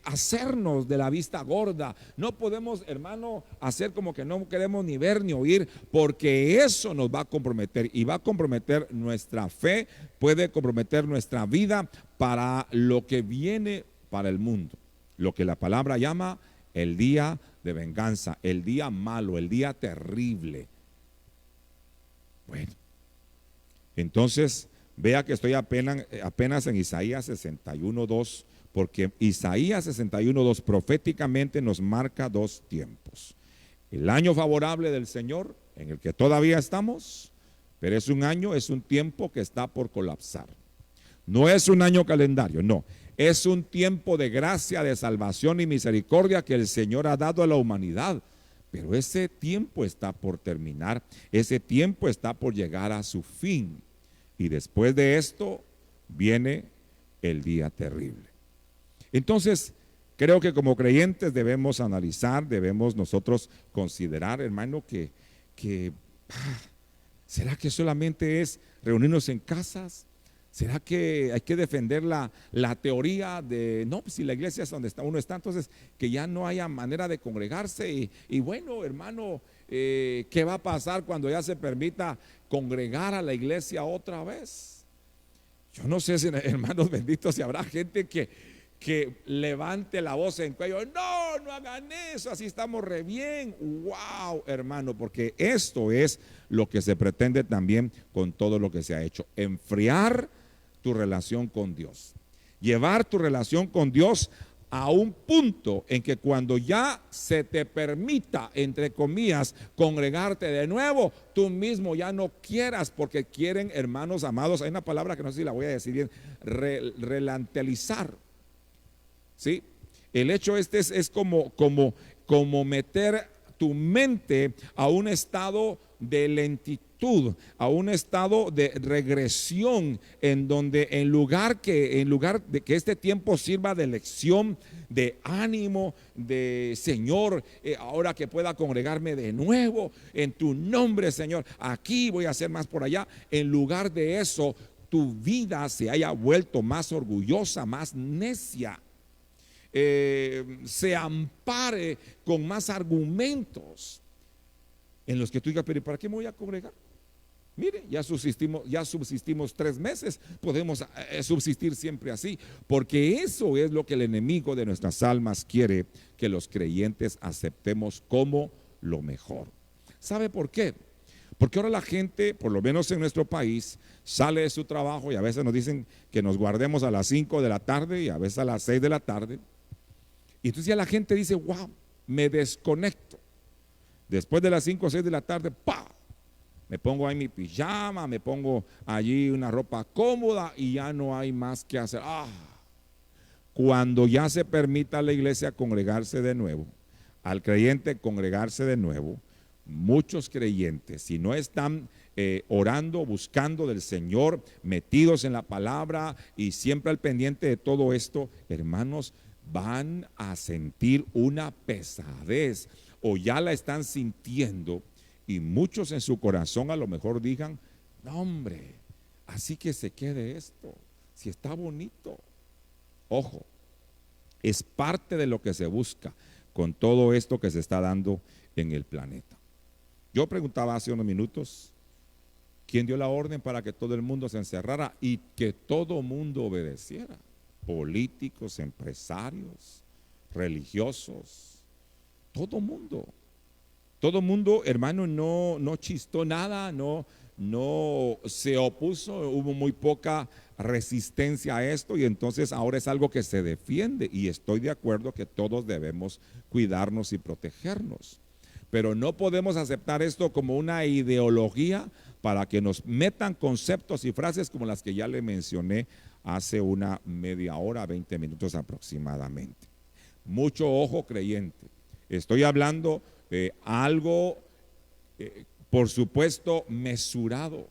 hacernos de la vista gorda, no podemos, hermano, hacer como que no queremos ni ver ni oír, porque eso nos va a comprometer y va a comprometer nuestra fe, puede comprometer nuestra vida para lo que viene para el mundo. Lo que la palabra llama el día de venganza, el día malo, el día terrible. Bueno, entonces vea que estoy apenas en Isaías 61:2, porque Isaías 61:2 proféticamente nos marca dos tiempos. El año favorable del Señor, en el que todavía estamos, pero es un tiempo que está por colapsar. No es un año calendario, no. Es un tiempo de gracia, de salvación y misericordia que el Señor ha dado a la humanidad. Pero ese tiempo está por terminar, ese tiempo está por llegar a su fin. Y después de esto viene el día terrible. Entonces, creo que como creyentes debemos analizar, debemos nosotros considerar, hermano, que ¿será que solamente es reunirnos en casas? ¿Será que hay que defender la teoría de, no, pues si la iglesia es donde uno está, entonces que ya no haya manera de congregarse? Y bueno, hermano, ¿qué va a pasar cuando ya se permita congregar a la iglesia otra vez? Yo no sé si, hermanos benditos, si habrá gente que levante la voz en cuello, no hagan eso, así estamos re bien. Wow, hermano, porque esto es lo que se pretende también con todo lo que se ha hecho: enfriar tu relación con Dios, llevar tu relación con Dios a un punto en que cuando ya se te permita, entre comillas, congregarte de nuevo, tú mismo ya no quieras, porque quieren, hermanos amados, hay una palabra que no sé si la voy a decir bien, relantelizar. ¿Sí? El hecho es como meter tu mente a un estado de lentitud, a un estado de regresión, en donde en lugar de que este tiempo sirva de lección, de ánimo, de Señor, ahora que pueda congregarme de nuevo en tu nombre, Señor, aquí voy a hacer más por allá, en lugar de eso, tu vida se haya vuelto más orgullosa, más necia. Se ampare con más argumentos en los que tú digas, pero ¿para qué me voy a congregar? Mire, ya subsistimos 3 meses, podemos subsistir siempre así, porque eso es lo que el enemigo de nuestras almas quiere que los creyentes aceptemos como lo mejor. ¿Sabe por qué? Porque ahora la gente, por lo menos en nuestro país, sale de su trabajo y a veces nos dicen que nos guardemos a las 5 de la tarde y a veces a las 6 de la tarde. Y entonces ya la gente dice, wow, me desconecto. Después de las 5 o 6 de la tarde, ¡pah!, me pongo ahí mi pijama, me pongo allí una ropa cómoda y ya no hay más que hacer. Cuando ya se permita a la iglesia congregarse de nuevo, al creyente congregarse de nuevo, muchos creyentes, si no están orando, buscando del Señor, metidos en la palabra y siempre al pendiente de todo esto, hermanos, van a sentir una pesadez o ya la están sintiendo, y muchos en su corazón a lo mejor digan, no hombre, así que se quede esto, si está bonito. Ojo, es parte de lo que se busca con todo esto que se está dando en el planeta. Yo preguntaba hace unos minutos, ¿quién dio la orden para que todo el mundo se encerrara y que todo mundo obedeciera? Políticos, empresarios, religiosos, todo mundo, hermano, no chistó nada, no no se opuso, hubo muy poca resistencia a esto y entonces ahora es algo que se defiende y estoy de acuerdo que todos debemos cuidarnos y protegernos. Pero no podemos aceptar esto como una ideología para que nos metan conceptos y frases como las que ya le mencioné hace una media hora, 20 minutos aproximadamente. Mucho ojo, creyente. Estoy hablando de algo, por supuesto, mesurado.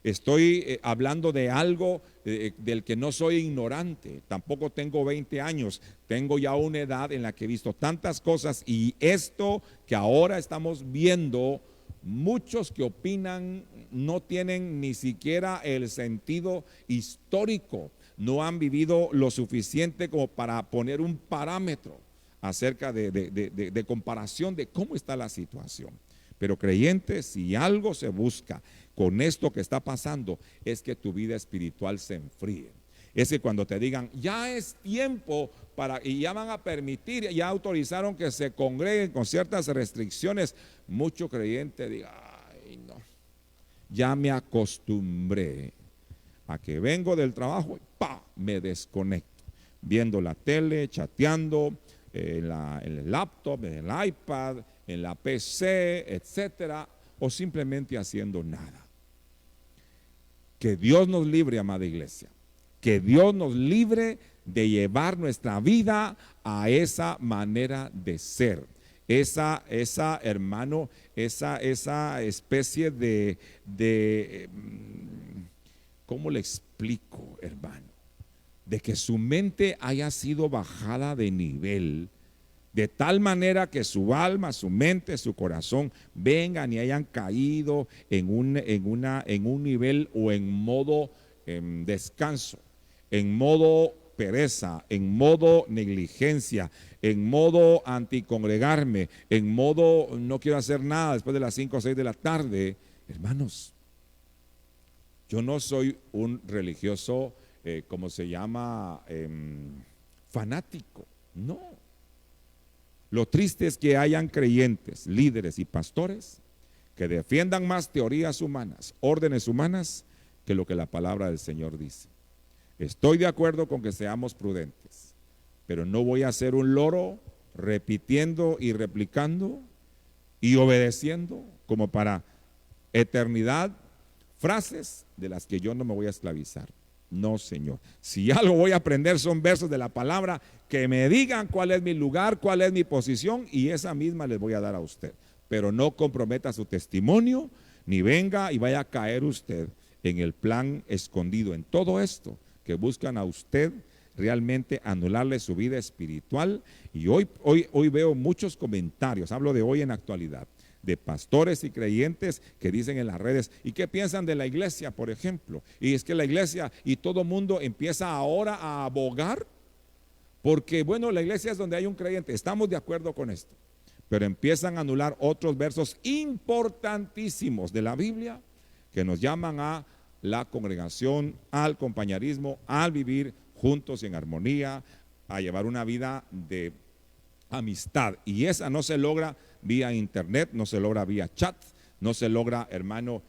Estoy hablando de algo del que no soy ignorante. Tampoco tengo 20 años. Tengo ya una edad en la que he visto tantas cosas y esto que ahora estamos viendo, muchos que opinan no tienen ni siquiera el sentido histórico. No han vivido lo suficiente como para poner un parámetro acerca de comparación de cómo está la situación. Pero creyente, si algo se busca con esto que está pasando, es que tu vida espiritual se enfríe. Es que cuando te digan, ya es tiempo para, y ya van a permitir, ya autorizaron que se congreguen con ciertas restricciones, mucho creyente diga, ay no, ya me acostumbré a que vengo del trabajo y ¡pa!, me desconecto, viendo la tele, chateando, en el laptop, en el iPad, en la PC, etcétera, o simplemente haciendo nada. Que Dios nos libre, amada iglesia, que Dios nos libre de llevar nuestra vida a esa manera de ser, esa hermano, esa especie de ¿cómo le explico, hermano? De que su mente haya sido bajada de nivel, de tal manera que su alma, su mente, su corazón vengan y hayan caído en un nivel o en modo descanso, en modo pereza, en modo negligencia, en modo anticongregarme, en modo no quiero hacer nada después de las 5 o 6 de la tarde. Hermanos, yo no soy un religioso, ¿cómo se llama? Fanático, no. Lo triste es que hayan creyentes, líderes y pastores que defiendan más teorías humanas, órdenes humanas, que lo que la palabra del Señor dice. Estoy de acuerdo con que seamos prudentes, pero no voy a ser un loro repitiendo y replicando y obedeciendo como para eternidad frases de las que yo no me voy a esclavizar. No, Señor. Si algo voy a aprender son versos de la palabra que me digan cuál es mi lugar, cuál es mi posición y esa misma les voy a dar a usted. Pero no comprometa su testimonio, ni venga y vaya a caer usted en el plan escondido, en todo esto que buscan a usted realmente anularle su vida espiritual. Y hoy veo muchos comentarios, hablo de hoy en actualidad, de pastores y creyentes que dicen en las redes, ¿y qué piensan de la iglesia, por ejemplo? Y es que la iglesia y todo mundo empieza ahora a abogar, porque bueno, la iglesia es donde hay un creyente, estamos de acuerdo con esto, pero empiezan a anular otros versos importantísimos de la Biblia que nos llaman a la congregación, al compañerismo, al vivir juntos y en armonía, a llevar una vida de amistad, y esa no se logra vía internet, no se logra vía chat, no se logra, hermano,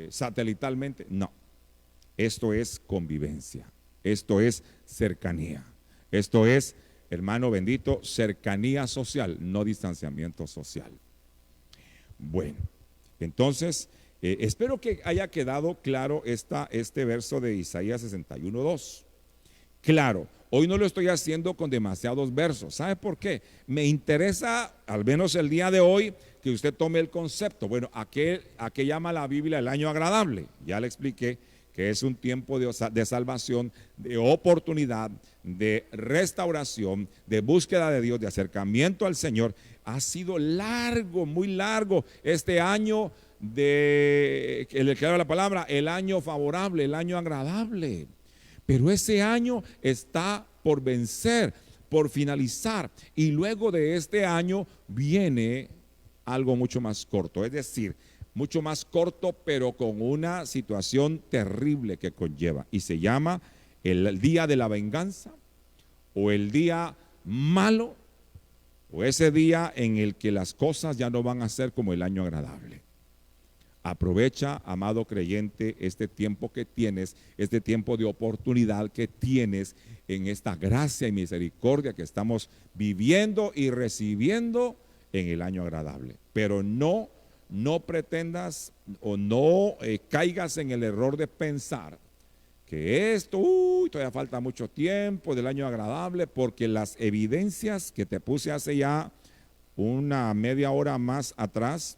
satelitalmente, no. Esto es convivencia, esto es cercanía, esto es, hermano bendito, cercanía social, no distanciamiento social. Bueno, entonces, espero que haya quedado claro este verso de Isaías 61:2. Claro, hoy no lo estoy haciendo con demasiados versos. ¿Sabe por qué? Me interesa, al menos el día de hoy, que usted tome el concepto. Bueno, ¿a qué llama la Biblia el año agradable? Ya le expliqué que es un tiempo de salvación, de oportunidad, de restauración, de búsqueda de Dios, de acercamiento al Señor. Ha sido largo, muy largo este año el que habla la palabra, el año favorable, el año agradable. Pero ese año está por vencer, por finalizar. Y luego de este año viene algo mucho más corto. Es decir, mucho más corto, pero con una situación terrible que conlleva. Y se llama el día de la venganza, o el día malo, o ese día en el que las cosas ya no van a ser como el año agradable. Aprovecha, amado creyente, este tiempo que tienes, este tiempo de oportunidad que tienes en esta gracia y misericordia que estamos viviendo y recibiendo en el año agradable. Pero no pretendas o no caigas en el error de pensar que esto, todavía falta mucho tiempo del año agradable, porque las evidencias que te puse hace ya una media hora más atrás,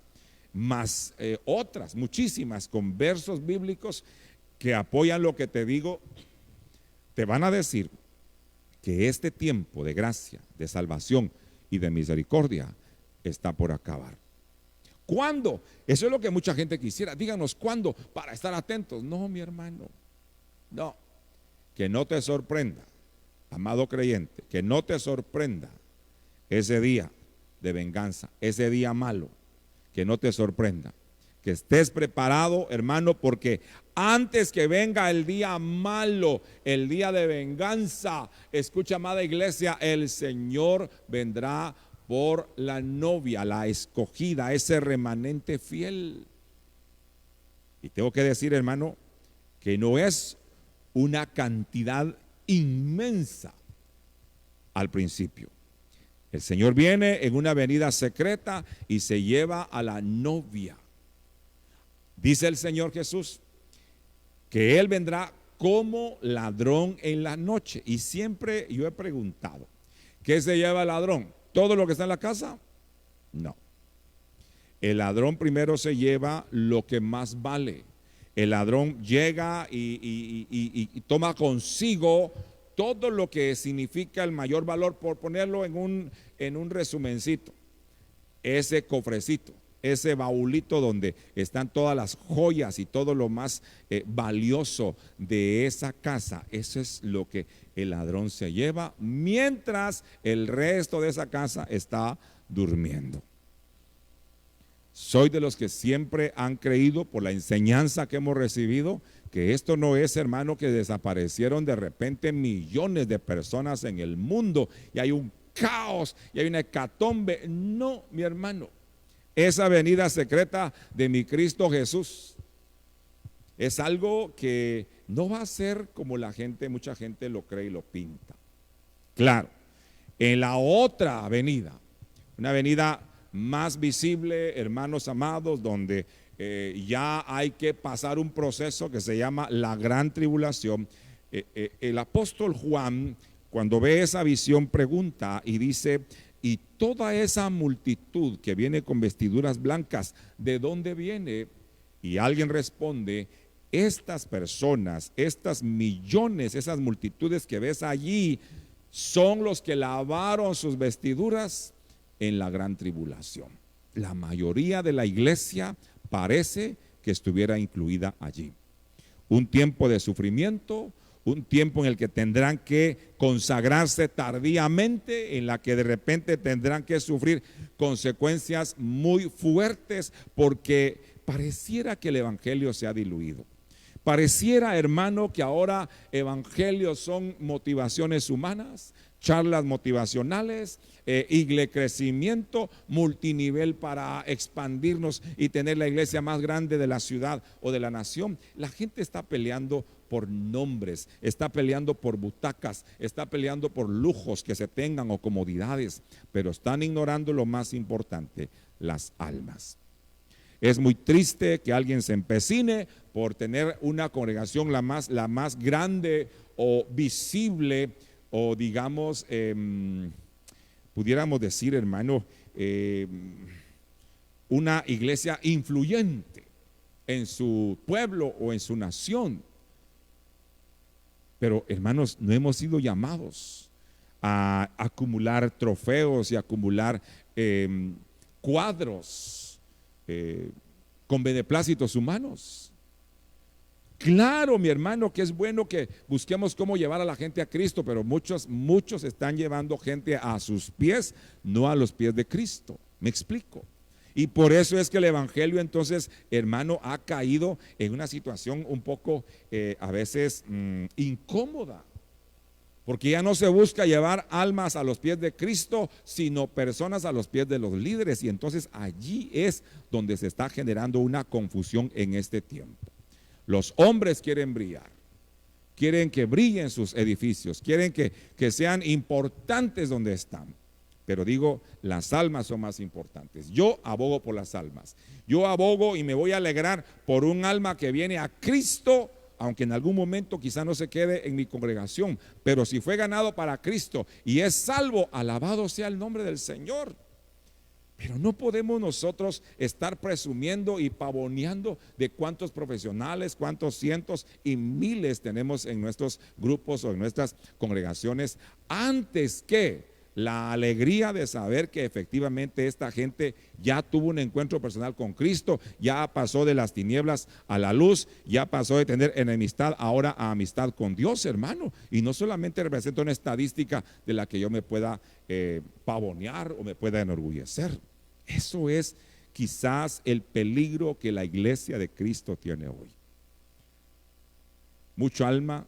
más otras, muchísimas, con versos bíblicos que apoyan lo que te digo, te van a decir que este tiempo de gracia, de salvación y de misericordia está por acabar. ¿Cuándo? Eso es lo que mucha gente quisiera. Díganos cuándo para estar atentos. No, mi hermano, no. Que no te sorprenda, amado creyente, que no te sorprenda ese día de venganza, ese día malo. Que no te sorprenda, que estés preparado, hermano, porque antes que venga el día malo, el día de venganza, escucha, amada iglesia, el Señor vendrá por la novia, la escogida, ese remanente fiel. Y tengo que decir, hermano, que no es una cantidad inmensa al principio. El Señor viene en una venida secreta y se lleva a la novia. Dice el Señor Jesús que Él vendrá como ladrón en la noche. Y siempre yo he preguntado, ¿qué se lleva el ladrón? ¿Todo lo que está en la casa? No. El ladrón primero se lleva lo que más vale. El ladrón llega y toma consigo todo lo que significa el mayor valor, por ponerlo en un resumencito, ese cofrecito, ese baulito donde están todas las joyas y todo lo más valioso de esa casa. Eso es lo que el ladrón se lleva, mientras el resto de esa casa está durmiendo. Soy de los que siempre han creído, por la enseñanza que hemos recibido, que esto no es, hermano, que desaparecieron de repente millones de personas en el mundo y hay un caos y hay una hecatombe. No, mi hermano, esa venida secreta de mi Cristo Jesús es algo que no va a ser como mucha gente lo cree y lo pinta. Claro, en la otra venida, una venida más visible, hermanos amados, donde ya hay que pasar un proceso que se llama la gran tribulación. El apóstol Juan, cuando ve esa visión, pregunta y dice: y toda esa multitud que viene con vestiduras blancas, ¿de dónde viene? Y alguien responde: estas personas, estas millones, esas multitudes que ves allí, son los que lavaron sus vestiduras en la gran tribulación. La mayoría de la iglesia parece que estuviera incluida allí. Un tiempo de sufrimiento, un tiempo en el que tendrán que consagrarse tardíamente, en la que de repente tendrán que sufrir consecuencias muy fuertes, porque pareciera que el evangelio se ha diluido. Pareciera, hermano, que ahora evangelios son motivaciones humanas, charlas motivacionales, crecimiento multinivel para expandirnos y tener la iglesia más grande de la ciudad o de la nación. La gente está peleando por nombres, está peleando por butacas, está peleando por lujos que se tengan o comodidades, pero están ignorando lo más importante: las almas. Es muy triste que alguien se empecine por tener una congregación la más grande o visible, o digamos, pudiéramos decir, hermano, una iglesia influyente en su pueblo o en su nación. Pero, hermanos, no hemos sido llamados a acumular trofeos y acumular cuadros con beneplácitos humanos. Claro, mi hermano, que es bueno que busquemos cómo llevar a la gente a Cristo, pero muchos están llevando gente a sus pies, no a los pies de Cristo. ¿Me explico? Y por eso es que el evangelio, entonces, hermano, ha caído en una situación un poco a veces incómoda. Porque ya no se busca llevar almas a los pies de Cristo, sino personas a los pies de los líderes. Y entonces allí es donde se está generando una confusión en este tiempo. Los hombres quieren brillar, quieren que brillen sus edificios, quieren que sean importantes donde están. Pero digo, las almas son más importantes. Yo abogo por las almas. Yo abogo y me voy a alegrar por un alma que viene a Cristo, aunque en algún momento quizá no se quede en mi congregación, pero si fue ganado para Cristo y es salvo, alabado sea el nombre del Señor. Pero no podemos nosotros estar presumiendo y pavoneando de cuántos profesionales, cuántos cientos y miles tenemos en nuestros grupos o en nuestras congregaciones, antes que la alegría de saber que efectivamente esta gente ya tuvo un encuentro personal con Cristo, ya pasó de las tinieblas a la luz, ya pasó de tener enemistad ahora a amistad con Dios, hermano. Y no solamente representa una estadística de la que yo me pueda pavonear o me pueda enorgullecer. Eso es quizás el peligro que la iglesia de Cristo tiene hoy. Mucho alma,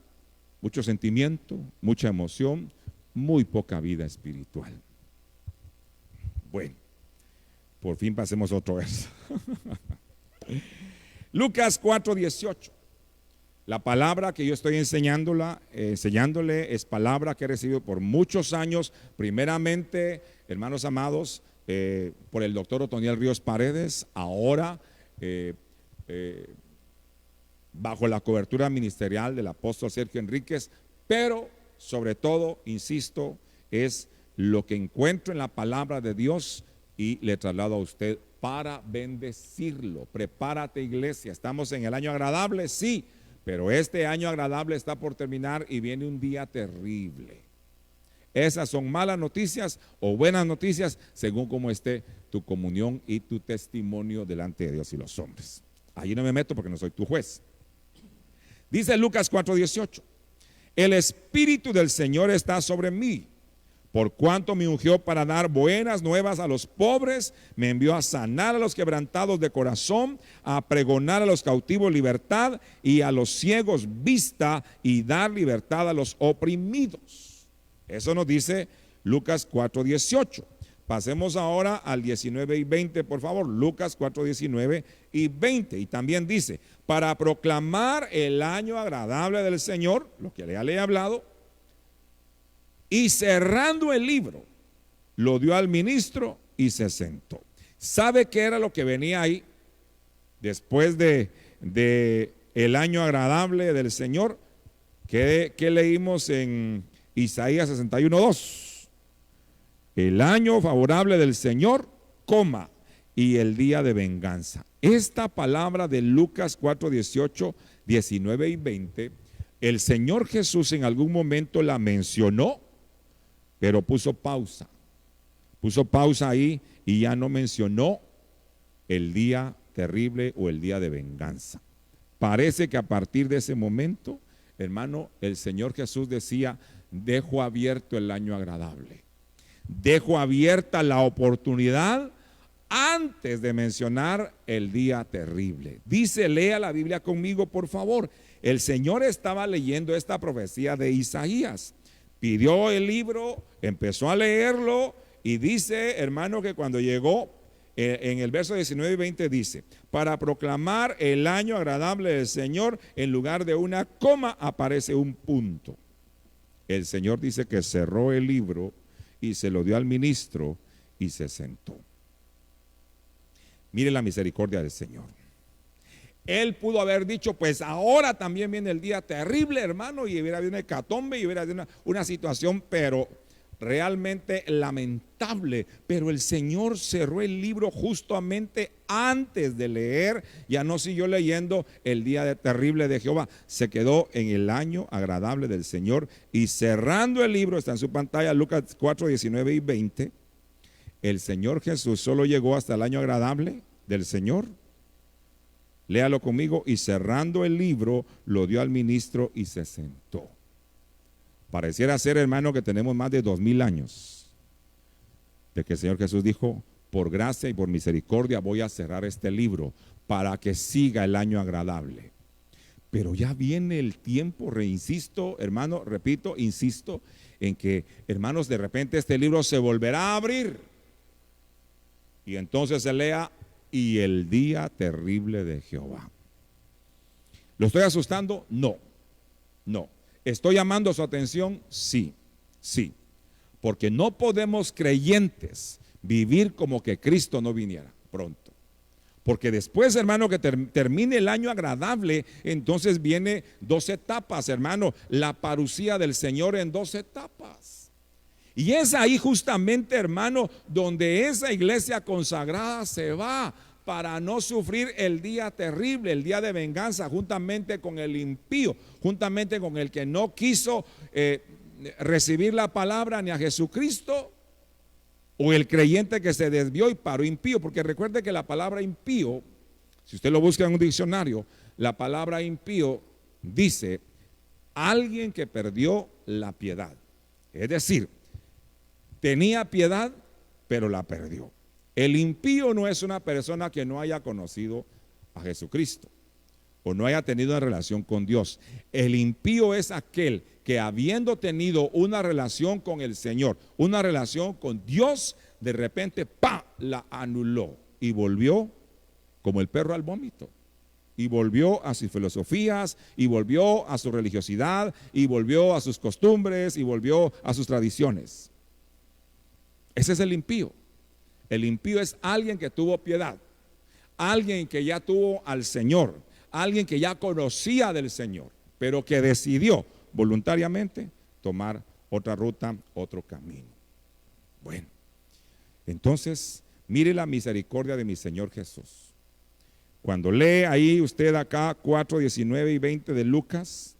mucho sentimiento, mucha emoción, muy poca vida espiritual. Bueno, por fin pasemos a otro verso. Lucas 4:18. La palabra que yo estoy enseñándole es palabra que he recibido por muchos años, primeramente, hermanos amados, por el doctor Otoniel Ríos Paredes, ahora bajo la cobertura ministerial del apóstol Sergio Enríquez, pero sobre todo, insisto, es lo que encuentro en la palabra de Dios y le traslado a usted para bendecirlo. Prepárate, iglesia, estamos en el año agradable, sí, pero este año agradable está por terminar y viene un día terrible. Esas son malas noticias o buenas noticias según cómo esté tu comunión y tu testimonio delante de Dios y los hombres. Allí no me meto porque no soy tu juez. Dice Lucas 4:18. El Espíritu del Señor está sobre mí, por cuanto me ungió para dar buenas nuevas a los pobres, me envió a sanar a los quebrantados de corazón, a pregonar a los cautivos libertad y a los ciegos vista y dar libertad a los oprimidos. Eso nos dice Lucas 4:18. Pasemos ahora al 19 y 20, por favor. Lucas 4:19 y 20. Y también dice, para proclamar el año agradable del Señor, lo que ya le he hablado, y cerrando el libro, lo dio al ministro y se sentó. ¿Sabe qué era lo que venía ahí? Después de el año agradable del Señor, ¿qué leímos en Isaías 61:2? El año favorable del Señor, coma, y el día de venganza. Esta palabra de Lucas 4:18, 19 y 20, el Señor Jesús en algún momento la mencionó, pero puso pausa ahí y ya no mencionó el día terrible o el día de venganza. Parece que a partir de ese momento, hermano, el Señor Jesús decía, dejo abierto el año agradable. Dejo abierta la oportunidad antes de mencionar el día terrible. Dice, lea la Biblia conmigo, por favor. El Señor estaba leyendo esta profecía de Isaías. Pidió el libro, empezó a leerlo y dice, hermano, que cuando llegó en el verso 19 y 20 dice, para proclamar el año agradable del Señor, en lugar de una coma aparece un punto. El Señor dice que cerró el libro y se lo dio al ministro y se sentó. Mire la misericordia del Señor. Él pudo haber dicho, pues ahora también viene el día terrible, hermano, y hubiera habido una hecatombe y hubiera habido una situación, pero realmente lamentable. Pero el Señor cerró el libro justamente antes de leer, ya no siguió leyendo el día terrible de Jehová, se quedó en el año agradable del Señor y cerrando el libro, está en su pantalla Lucas 4, 19 y 20, el Señor Jesús solo llegó hasta el año agradable del Señor. Léalo conmigo, y cerrando el libro lo dio al ministro y se sentó. Pareciera ser, hermano, que tenemos más de 2000 años de que el Señor Jesús dijo, por gracia y por misericordia voy a cerrar este libro para que siga el año agradable. Pero ya viene el tiempo, reinsisto, hermano, repito, insisto, en que, hermanos, de repente este libro se volverá a abrir. Y entonces se lea, y el día terrible de Jehová. ¿Lo estoy asustando? No, no. ¿Estoy llamando su atención? Sí, sí. Porque no podemos, creyentes, vivir como que Cristo no viniera pronto. Porque después, hermano, que termine el año agradable, entonces viene 2 etapas, hermano, la parucía del Señor en 2 etapas. Y es ahí justamente, hermano, donde esa iglesia consagrada se va para no sufrir el día terrible, el día de venganza, juntamente con el impío, juntamente con el que no quiso recibir la palabra ni a Jesucristo, o el creyente que se desvió y paró impío. Porque recuerde que la palabra impío, si usted lo busca en un diccionario, la palabra impío dice alguien que perdió la piedad. Es decir, tenía piedad, pero la perdió. El impío no es una persona que no haya conocido a Jesucristo o no haya tenido una relación con Dios. El impío es aquel que, habiendo tenido una relación con el Señor, una relación con Dios, de repente ¡pam!, la anuló y volvió como el perro al vómito. Y volvió a sus filosofías, y volvió a su religiosidad, y volvió a sus costumbres, y volvió a sus tradiciones. Ese es el impío. El impío es alguien que tuvo piedad, alguien que ya tuvo al Señor, alguien que ya conocía del Señor, pero que decidió voluntariamente tomar otra ruta, otro camino. Bueno, entonces mire la misericordia de mi Señor Jesús. Cuando lee ahí usted acá 4, 19 y 20 de Lucas,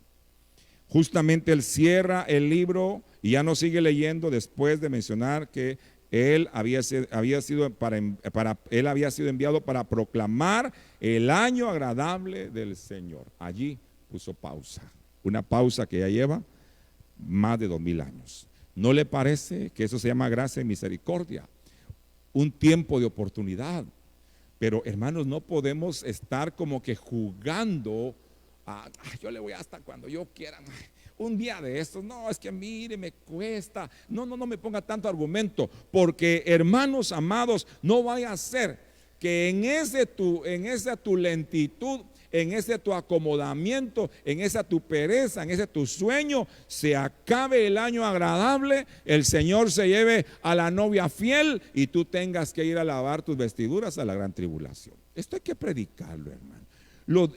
justamente él cierra el libro y ya no sigue leyendo después de mencionar que él había sido enviado para proclamar el año agradable del Señor. Allí puso pausa, una pausa que ya lleva más de 2000 años. ¿No le parece que eso se llama gracia y misericordia? Un tiempo de oportunidad. Pero hermanos, no podemos estar como que jugando a, yo le voy hasta cuando yo quiera. Un día de estos, no, es que mire, me cuesta. No me ponga tanto argumento, porque hermanos amados, no vaya a ser que en esa tu lentitud, en ese tu acomodamiento, en esa tu pereza, en ese tu sueño, se acabe el año agradable, el Señor se lleve a la novia fiel y tú tengas que ir a lavar tus vestiduras a la gran tribulación. Esto hay que predicarlo, hermano.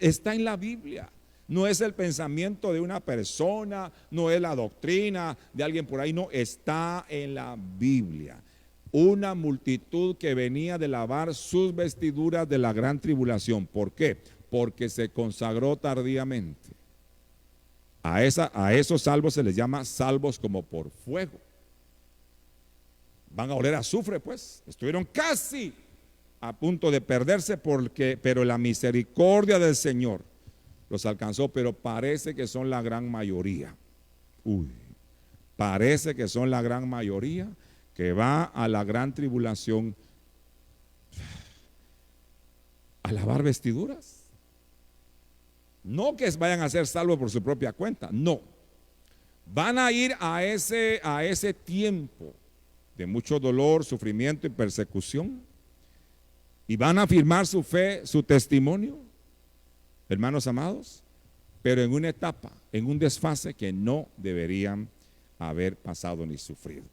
Está en la Biblia. No es el pensamiento de una persona, no es la doctrina de alguien por ahí, no, está en la Biblia. Una multitud que venía de lavar sus vestiduras de la gran tribulación. ¿Por qué? Porque se consagró tardíamente. A esos salvos se les llama salvos como por fuego. Van a oler a azufre, pues. Estuvieron casi a punto de perderse, pero la misericordia del Señor los alcanzó, pero parece que son la gran mayoría. Parece que son la gran mayoría que va a la gran tribulación a lavar vestiduras. No que vayan a ser salvos por su propia cuenta, no. Van a ir a ese tiempo de mucho dolor, sufrimiento y persecución, y van a afirmar su fe, su testimonio, hermanos amados, pero en una etapa, en un desfase que no deberían haber pasado ni sufrido.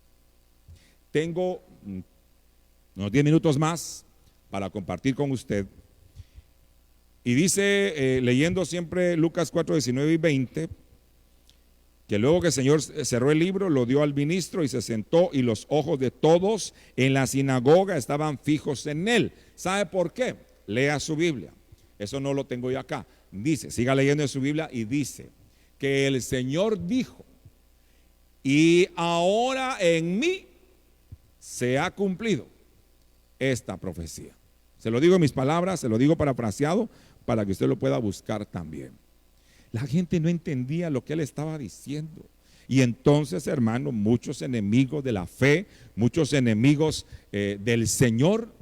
Tengo unos 10 minutos más para compartir con usted. Y dice, leyendo siempre Lucas 4, 19 y 20, que luego que el Señor cerró el libro, lo dio al ministro y se sentó, y los ojos de todos en la sinagoga estaban fijos en él. ¿Sabe por qué? Lea su Biblia. Eso no lo tengo yo acá. Dice, siga leyendo en su Biblia, y dice que el Señor dijo: y ahora en mí se ha cumplido esta profecía. Se lo digo en mis palabras, se lo digo parafraseado para que usted lo pueda buscar también. La gente no entendía lo que él estaba diciendo. Y entonces, hermano, muchos enemigos de la fe, muchos enemigos del Señor,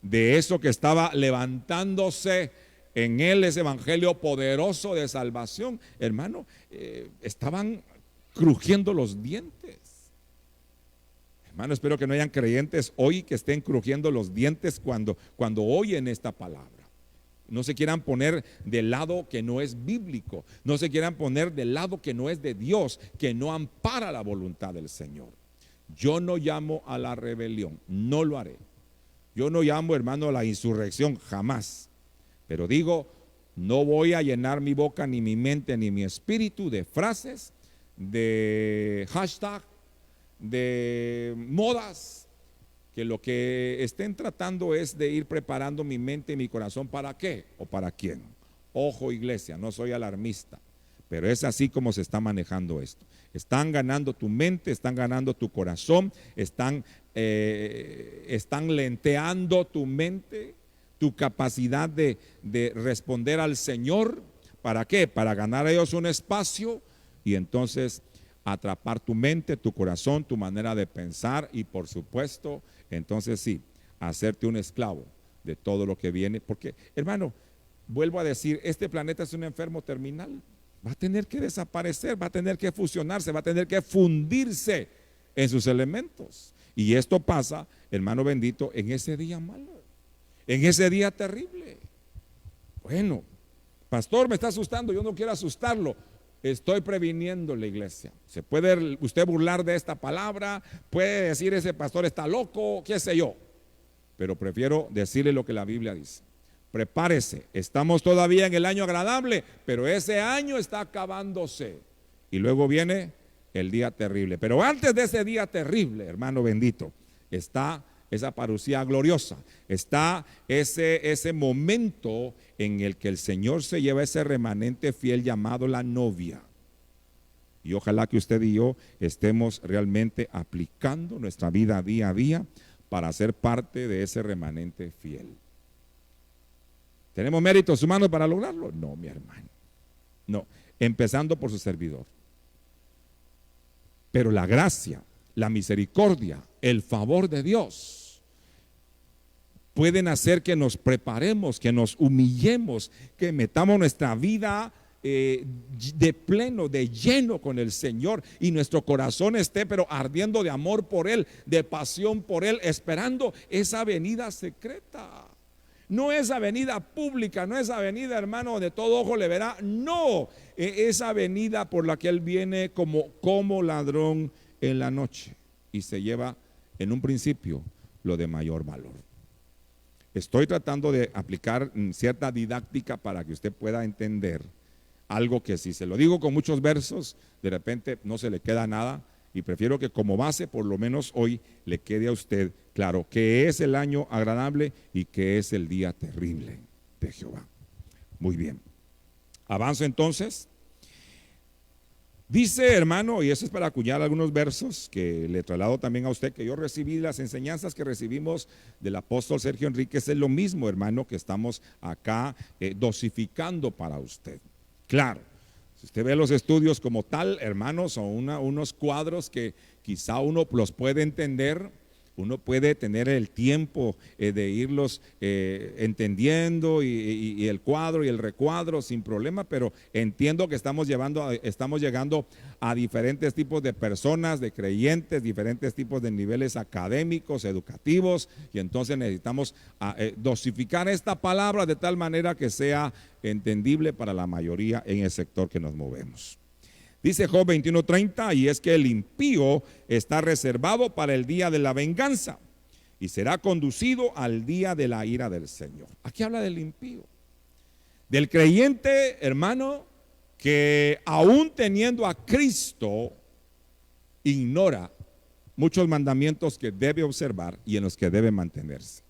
de eso que estaba levantándose en Él ese evangelio poderoso de salvación, hermano, estaban crujiendo los dientes. Hermano, espero que no hayan creyentes hoy que estén crujiendo los dientes cuando oyen esta palabra. No se quieran poner del lado que no es bíblico, no se quieran poner del lado que no es de Dios, que no ampara la voluntad del Señor. Yo no llamo a la rebelión, no lo haré. Yo no llamo, hermano, a la insurrección, jamás. Pero digo, no voy a llenar mi boca, ni mi mente, ni mi espíritu de frases, de hashtag, de modas, que lo que estén tratando es de ir preparando mi mente y mi corazón. ¿Para qué o para quién? Ojo, iglesia, no soy alarmista, pero es así como se está manejando esto. Están ganando tu mente, están ganando tu corazón, están lenteando tu mente, tu capacidad de responder al Señor. ¿Para qué? Para ganar a ellos un espacio y entonces atrapar tu mente, tu corazón, tu manera de pensar y por supuesto, entonces sí, hacerte un esclavo de todo lo que viene. Porque, hermano, vuelvo a decir, este planeta es un enfermo terminal. Va a tener que desaparecer, va a tener que fusionarse, va a tener que fundirse en sus elementos. Y esto pasa, hermano bendito, en ese día malo, en ese día terrible. Bueno, pastor, me está asustando, yo no quiero asustarlo. Estoy previniendo la iglesia. Se puede usted burlar de esta palabra, puede decir ese pastor está loco, qué sé yo, pero prefiero decirle lo que la Biblia dice. Prepárese, estamos todavía en el año agradable, pero ese año está acabándose y luego viene el día terrible. Pero antes de ese día terrible, hermano bendito, está esa parucía gloriosa, está ese momento en el que el Señor se lleva ese remanente fiel llamado la novia. Y ojalá que usted y yo estemos realmente aplicando nuestra vida día a día para ser parte de ese remanente fiel. ¿Tenemos méritos humanos para lograrlo? No, mi hermano. No, empezando por su servidor. Pero la gracia, la misericordia, el favor de Dios pueden hacer que nos preparemos, que nos humillemos, que metamos nuestra vida de pleno, de lleno con el Señor y nuestro corazón esté pero ardiendo de amor por Él, de pasión por Él, esperando esa venida secreta. No esa venida pública, no esa venida, hermano, de todo ojo le verá, no, esa venida por la que Él viene como ladrón en la noche y se lleva en un principio lo de mayor valor. Estoy tratando de aplicar cierta didáctica para que usted pueda entender algo que si se lo digo con muchos versos, de repente no se le queda nada y prefiero que como base por lo menos hoy le quede a usted claro que es el año agradable y que es el día terrible de Jehová. Muy bien, avanzo entonces. Dice, hermano, y eso es para acuñar algunos versos que le traslado también a usted, que yo recibí las enseñanzas que recibimos del apóstol Sergio Enríquez, es lo mismo, hermano, que estamos acá dosificando para usted. Claro, si usted ve los estudios como tal, hermano, son unos cuadros que quizá uno los puede entender, uno puede tener el tiempo de irlos entendiendo y el cuadro y el recuadro sin problema, pero entiendo que estamos llegando a diferentes tipos de personas, de creyentes, diferentes tipos de niveles académicos, educativos, y entonces necesitamos dosificar esta palabra de tal manera que sea entendible para la mayoría en el sector que nos movemos. Dice Job 21:30, y es que el impío está reservado para el día de la venganza y será conducido al día de la ira del Señor. Aquí habla del impío, del creyente, hermano, que aún teniendo a Cristo ignora muchos mandamientos que debe observar y en los que debe mantenerse.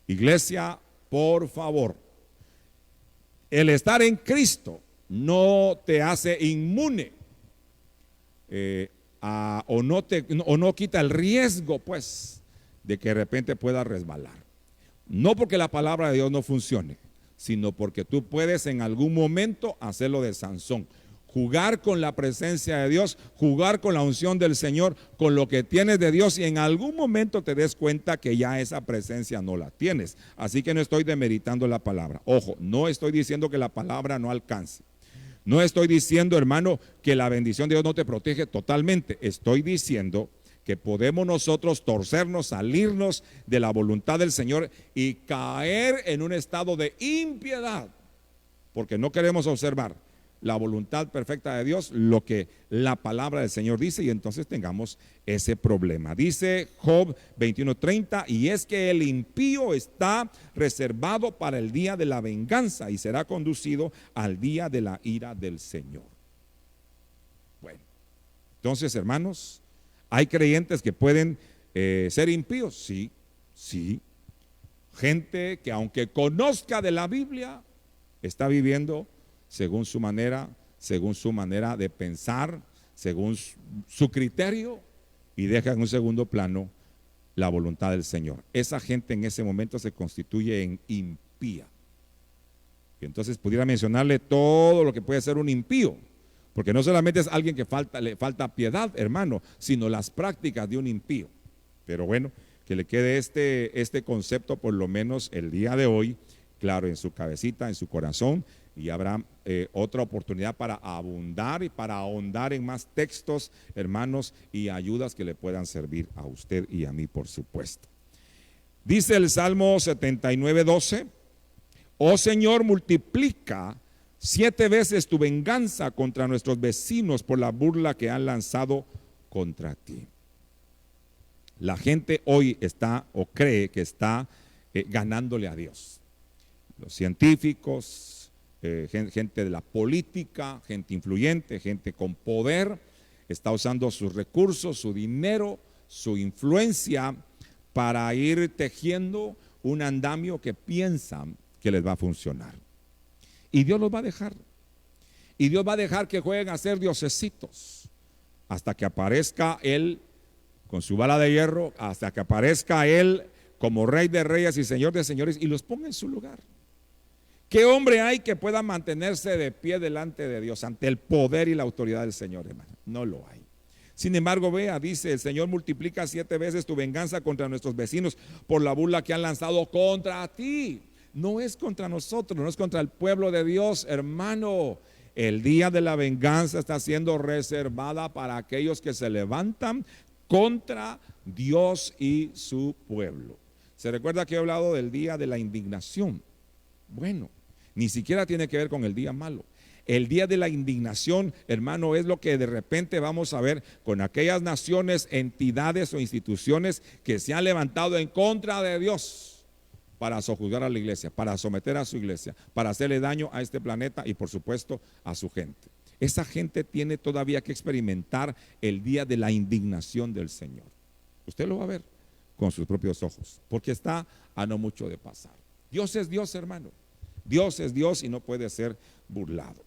Iglesia, por favor, el estar en Cristo no te hace inmune o no quita el riesgo, pues, de que de repente pueda resbalar. No porque la palabra de Dios no funcione, sino porque tú puedes en algún momento hacerlo de Sansón. jugar con la presencia de Dios, jugar con la unción del Señor, con lo que tienes de Dios, y en algún momento te des cuenta que ya esa presencia no la tienes. Así que no estoy demeritando la palabra. Ojo, no estoy diciendo que la palabra no alcance. No estoy diciendo, hermano, que la bendición de Dios no te protege totalmente. Estoy diciendo que podemos nosotros torcernos, salirnos de la voluntad del Señor y caer en un estado de impiedad, porque no queremos observar la voluntad perfecta de Dios, lo que la palabra del Señor dice, y entonces tengamos ese problema. Dice Job 21:30, y es que el impío está reservado para el día de la venganza y será conducido al día de la ira del Señor. Bueno, entonces, hermanos, ¿hay creyentes que pueden ser impíos? Sí, sí. Gente que aunque conozca de la Biblia, está viviendo según su manera de pensar, según su criterio, y deja en un segundo plano la voluntad del Señor. Esa gente en ese momento se constituye en impía. Y entonces pudiera mencionarle todo lo que puede ser un impío, porque no solamente es alguien que le falta piedad, hermano, sino las prácticas de un impío. Pero bueno, que le quede este concepto por lo menos el día de hoy claro en su cabecita, en su corazón, y habrá otra oportunidad para abundar y para ahondar en más textos, hermanos, y ayudas que le puedan servir a usted y a mí, por supuesto. Dice el Salmo 79:12: oh Señor, multiplica 7 veces tu venganza contra nuestros vecinos por la burla que han lanzado contra ti. La gente hoy está o cree que está ganándole a Dios. Los científicos, gente de la política, gente influyente, gente con poder, está usando sus recursos, su dinero, su influencia para ir tejiendo un andamio que piensan que les va a funcionar. Y Dios los va a dejar. Y Dios va a dejar que jueguen a ser diosesitos hasta que aparezca Él con su bala de hierro, hasta que aparezca Él como Rey de Reyes y Señor de Señores y los ponga en su lugar. ¿Qué hombre hay que pueda mantenerse de pie delante de Dios ante el poder y la autoridad del Señor, hermano? No lo hay. Sin embargo, vea, dice: el Señor multiplica 7 veces tu venganza contra nuestros vecinos por la burla que han lanzado contra ti. No es contra nosotros, no es contra el pueblo de Dios, hermano. El día de la venganza está siendo reservada para aquellos que se levantan contra Dios y su pueblo. Se recuerda que he hablado del día de la indignación. Bueno, ni siquiera tiene que ver con el día malo. El día de la indignación, hermano, es lo que de repente vamos a ver con aquellas naciones, entidades o instituciones que se han levantado en contra de Dios para sojuzgar a la iglesia, para someter a su iglesia, para hacerle daño a este planeta y por supuesto a su gente. Esa gente tiene todavía que experimentar el día de la indignación del Señor. Usted lo va a ver con sus propios ojos, porque está a no mucho de pasar. Dios es Dios, hermano. Dios es Dios y no puede ser burlado.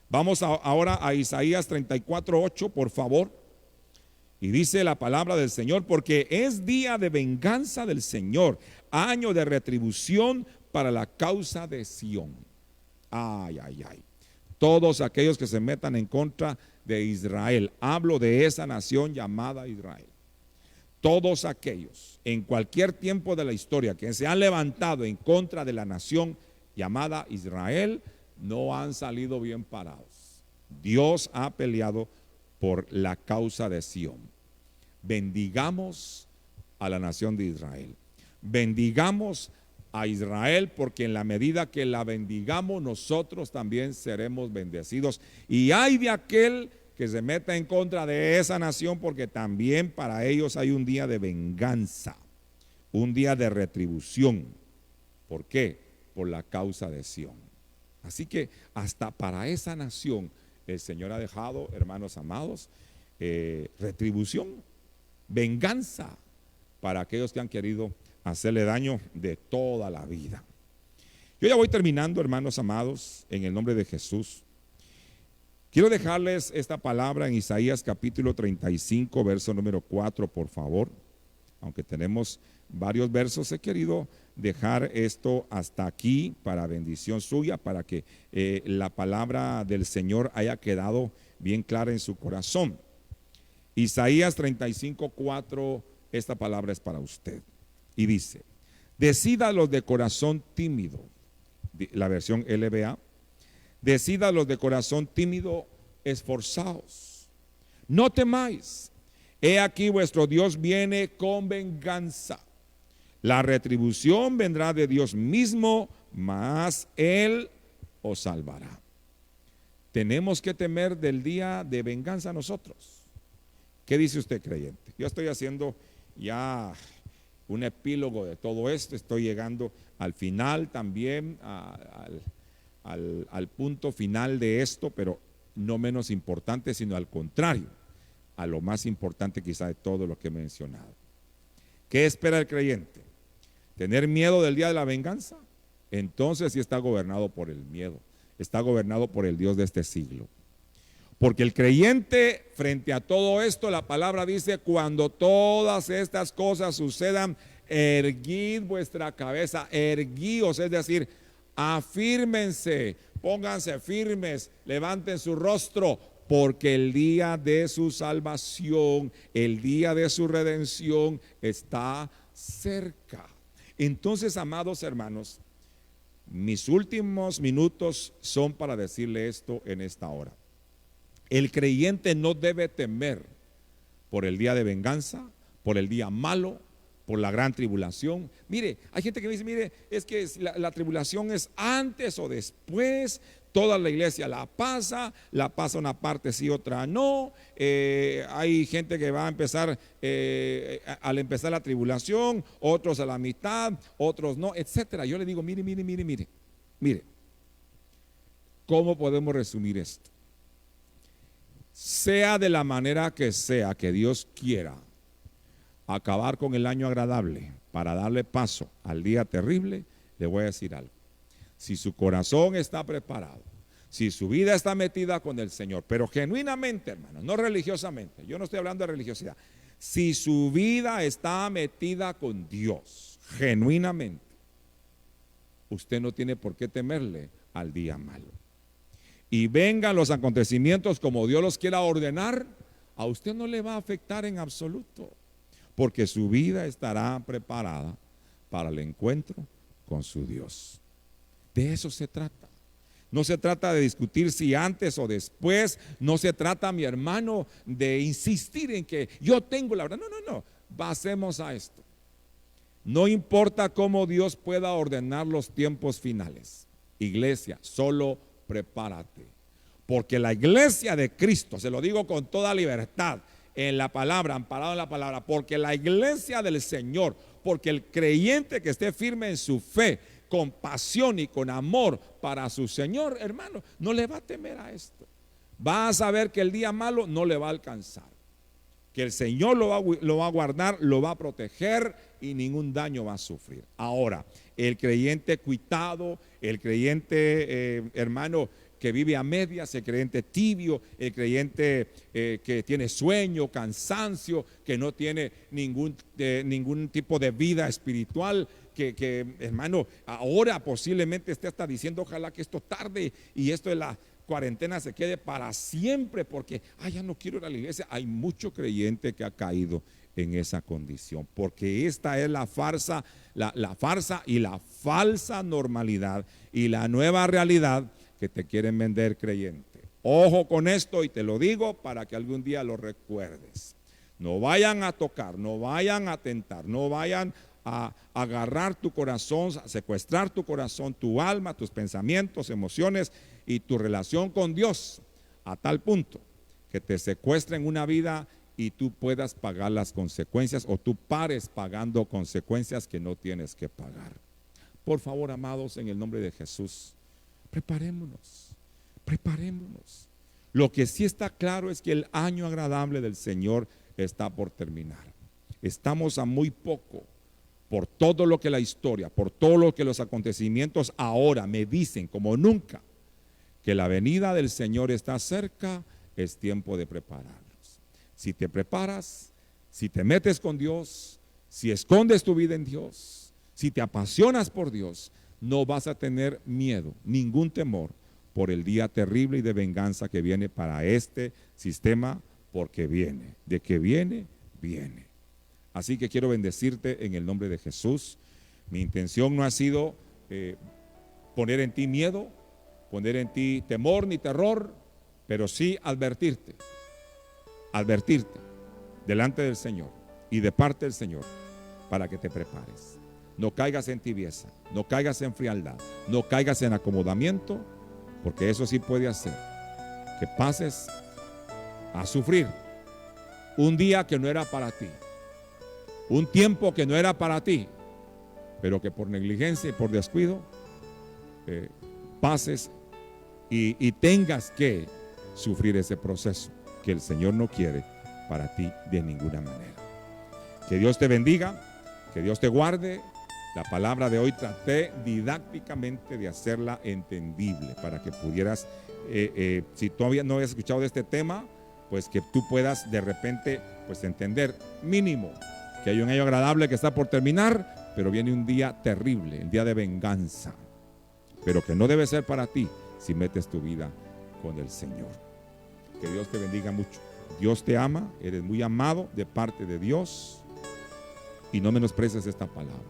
Vamos ahora a Isaías 34:8, por favor. Y dice la palabra del Señor: porque es día de venganza del Señor, año de retribución para la causa de Sión. Ay, ay, ay. Todos aquellos que se metan en contra de Israel, hablo de esa nación llamada Israel. Todos aquellos en cualquier tiempo de la historia que se han levantado en contra de la nación llamada Israel, no han salido bien parados. Dios ha peleado por la causa de Sión. Bendigamos a la nación de Israel. Bendigamos a Israel, porque en la medida que la bendigamos, nosotros también seremos bendecidos. Y ay de aquel que se meta en contra de esa nación, porque también para ellos hay un día de venganza, un día de retribución. ¿Por qué? Por la causa de Sión. Así que hasta para esa nación el Señor ha dejado, hermanos amados, retribución, venganza para aquellos que han querido hacerle daño de toda la vida. Yo ya voy terminando, hermanos amados, en el nombre de Jesús. Quiero dejarles esta palabra en Isaías capítulo 35, verso número 4, por favor, aunque tenemos varios versos, he querido dejar esto hasta aquí para bendición suya, para que la palabra del Señor haya quedado bien clara en su corazón. Isaías 35:4, esta palabra es para usted. Y dice: decida los de corazón tímido, la versión LBA, decida los de corazón tímido, esforzaos, no temáis, he aquí vuestro Dios viene con venganza. La retribución vendrá de Dios mismo, mas Él os salvará. Tenemos que temer del día de venganza nosotros. ¿Qué dice usted, creyente? Yo estoy haciendo ya un epílogo de todo esto, estoy llegando al final también, al punto final de esto, pero no menos importante, sino al contrario, a lo más importante quizá de todo lo que he mencionado. ¿Qué espera el creyente? ¿Tener miedo del día de la venganza? Entonces sí está gobernado por el miedo, está gobernado por el Dios de este siglo. Porque el creyente, frente a todo esto, la palabra dice: cuando todas estas cosas sucedan, erguid vuestra cabeza, erguíos, es decir, afírmense, pónganse firmes, levanten su rostro, porque el día de su salvación, el día de su redención está cerca. Entonces, amados hermanos, mis últimos minutos son para decirle esto en esta hora. El creyente no debe temer por el día de venganza, por el día malo, por la gran tribulación. Mire, hay gente que me dice: mire, es que la tribulación es antes o después. Toda la iglesia la pasa una parte sí, otra no. Hay gente que va a empezar al empezar la tribulación, otros a la mitad, otros no, etcétera. Yo le digo: mire, ¿cómo podemos resumir esto? Sea de la manera que sea que Dios quiera acabar con el año agradable para darle paso al día terrible, le voy a decir algo. Si su corazón está preparado, si su vida está metida con el Señor, pero genuinamente, hermano, no religiosamente, yo no estoy hablando de religiosidad, si su vida está metida con Dios, genuinamente, usted no tiene por qué temerle al día malo. Y vengan los acontecimientos como Dios los quiera ordenar, a usted no le va a afectar en absoluto, porque su vida estará preparada para el encuentro con su Dios. De eso se trata. No se trata de discutir si antes o después, no se trata, mi hermano, de insistir en que yo tengo la verdad. No, pasemos a esto. No importa cómo Dios pueda ordenar los tiempos finales. Iglesia, solo prepárate. Porque la iglesia de Cristo, se lo digo con toda libertad, en la palabra, amparado en la palabra, porque la iglesia del Señor, porque el creyente que esté firme en su fe, con pasión y con amor para su Señor, hermano, no le va a temer a esto. Va a saber que el día malo no le va a alcanzar, que el Señor lo va a guardar, lo va a proteger y ningún daño va a sufrir. Ahora, el creyente cuitado, el creyente, hermano, que vive a medias, el creyente tibio, el creyente que tiene sueño, cansancio, que no tiene ningún tipo de vida espiritual, que hermano, ahora posiblemente esté hasta diciendo: ojalá que esto tarde y esto de la cuarentena se quede para siempre, porque ya no quiero ir a la iglesia. Hay mucho creyente que ha caído en esa condición, porque esta es la farsa, la farsa y la falsa normalidad y la nueva realidad que te quieren vender, creyente. Ojo con esto, y te lo digo para que algún día lo recuerdes. No vayan a tocar, no vayan a tentar, no vayan a agarrar tu corazón, a secuestrar tu corazón, tu alma, tus pensamientos, emociones y tu relación con Dios, a tal punto que te secuestren una vida y tú puedas pagar las consecuencias, o tú pares pagando consecuencias que no tienes que pagar. Por favor, amados, en el nombre de Jesús, preparémonos. Lo que sí está claro es que el año agradable del Señor está por terminar. Estamos a muy poco, por todo lo que la historia, por todo lo que los acontecimientos ahora me dicen como nunca, que la venida del Señor está cerca. Es tiempo de prepararnos. Si te preparas, si te metes con Dios, Si escondes tu vida en Dios, si te apasionas por Dios, no vas a tener miedo, ningún temor por el día terrible y de venganza que viene para este sistema, porque viene. De que viene, viene. Así que quiero bendecirte en el nombre de Jesús. Mi intención no ha sido poner en ti miedo, poner en ti temor ni terror, pero sí advertirte delante del Señor y de parte del Señor para que te prepares. No caigas en tibieza, no caigas en frialdad, no caigas en acomodamiento, porque eso sí puede hacer que pases a sufrir un día que no era para ti, un tiempo que no era para ti, pero que por negligencia y por descuido pases y tengas que sufrir ese proceso que el Señor no quiere para ti de ninguna manera. Que Dios te bendiga, que Dios te guarde. La palabra de hoy traté didácticamente de hacerla entendible para que pudieras, si todavía no habías escuchado de este tema, pues que tú puedas de repente pues entender mínimo que hay un año agradable que está por terminar, pero viene un día terrible, el día de venganza, pero que no debe ser para ti si metes tu vida con el Señor. Que Dios te bendiga mucho. Dios te ama, eres muy amado de parte de Dios, y no menosprecies esta palabra.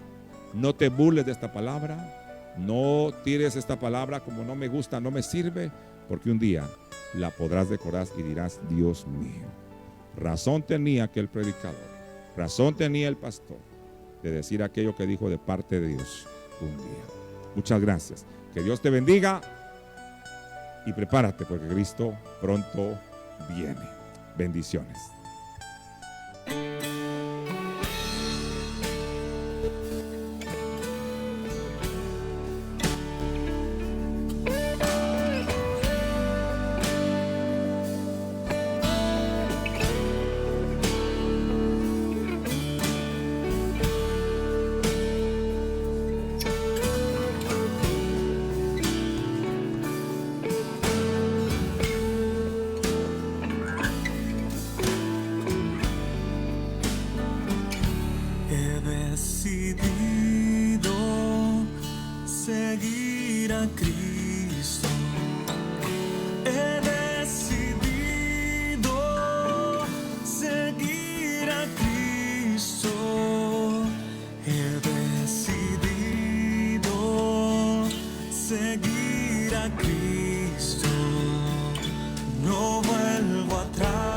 No te burles de esta palabra, no tires esta palabra como no me gusta, no me sirve, porque un día la podrás decorar y dirás: Dios mío, razón tenía aquel predicador, razón tenía el pastor de decir aquello que dijo de parte de Dios un día. Muchas gracias. Que Dios te bendiga y prepárate porque Cristo pronto viene. Bendiciones. Seguir a Cristo, no vuelvo atrás.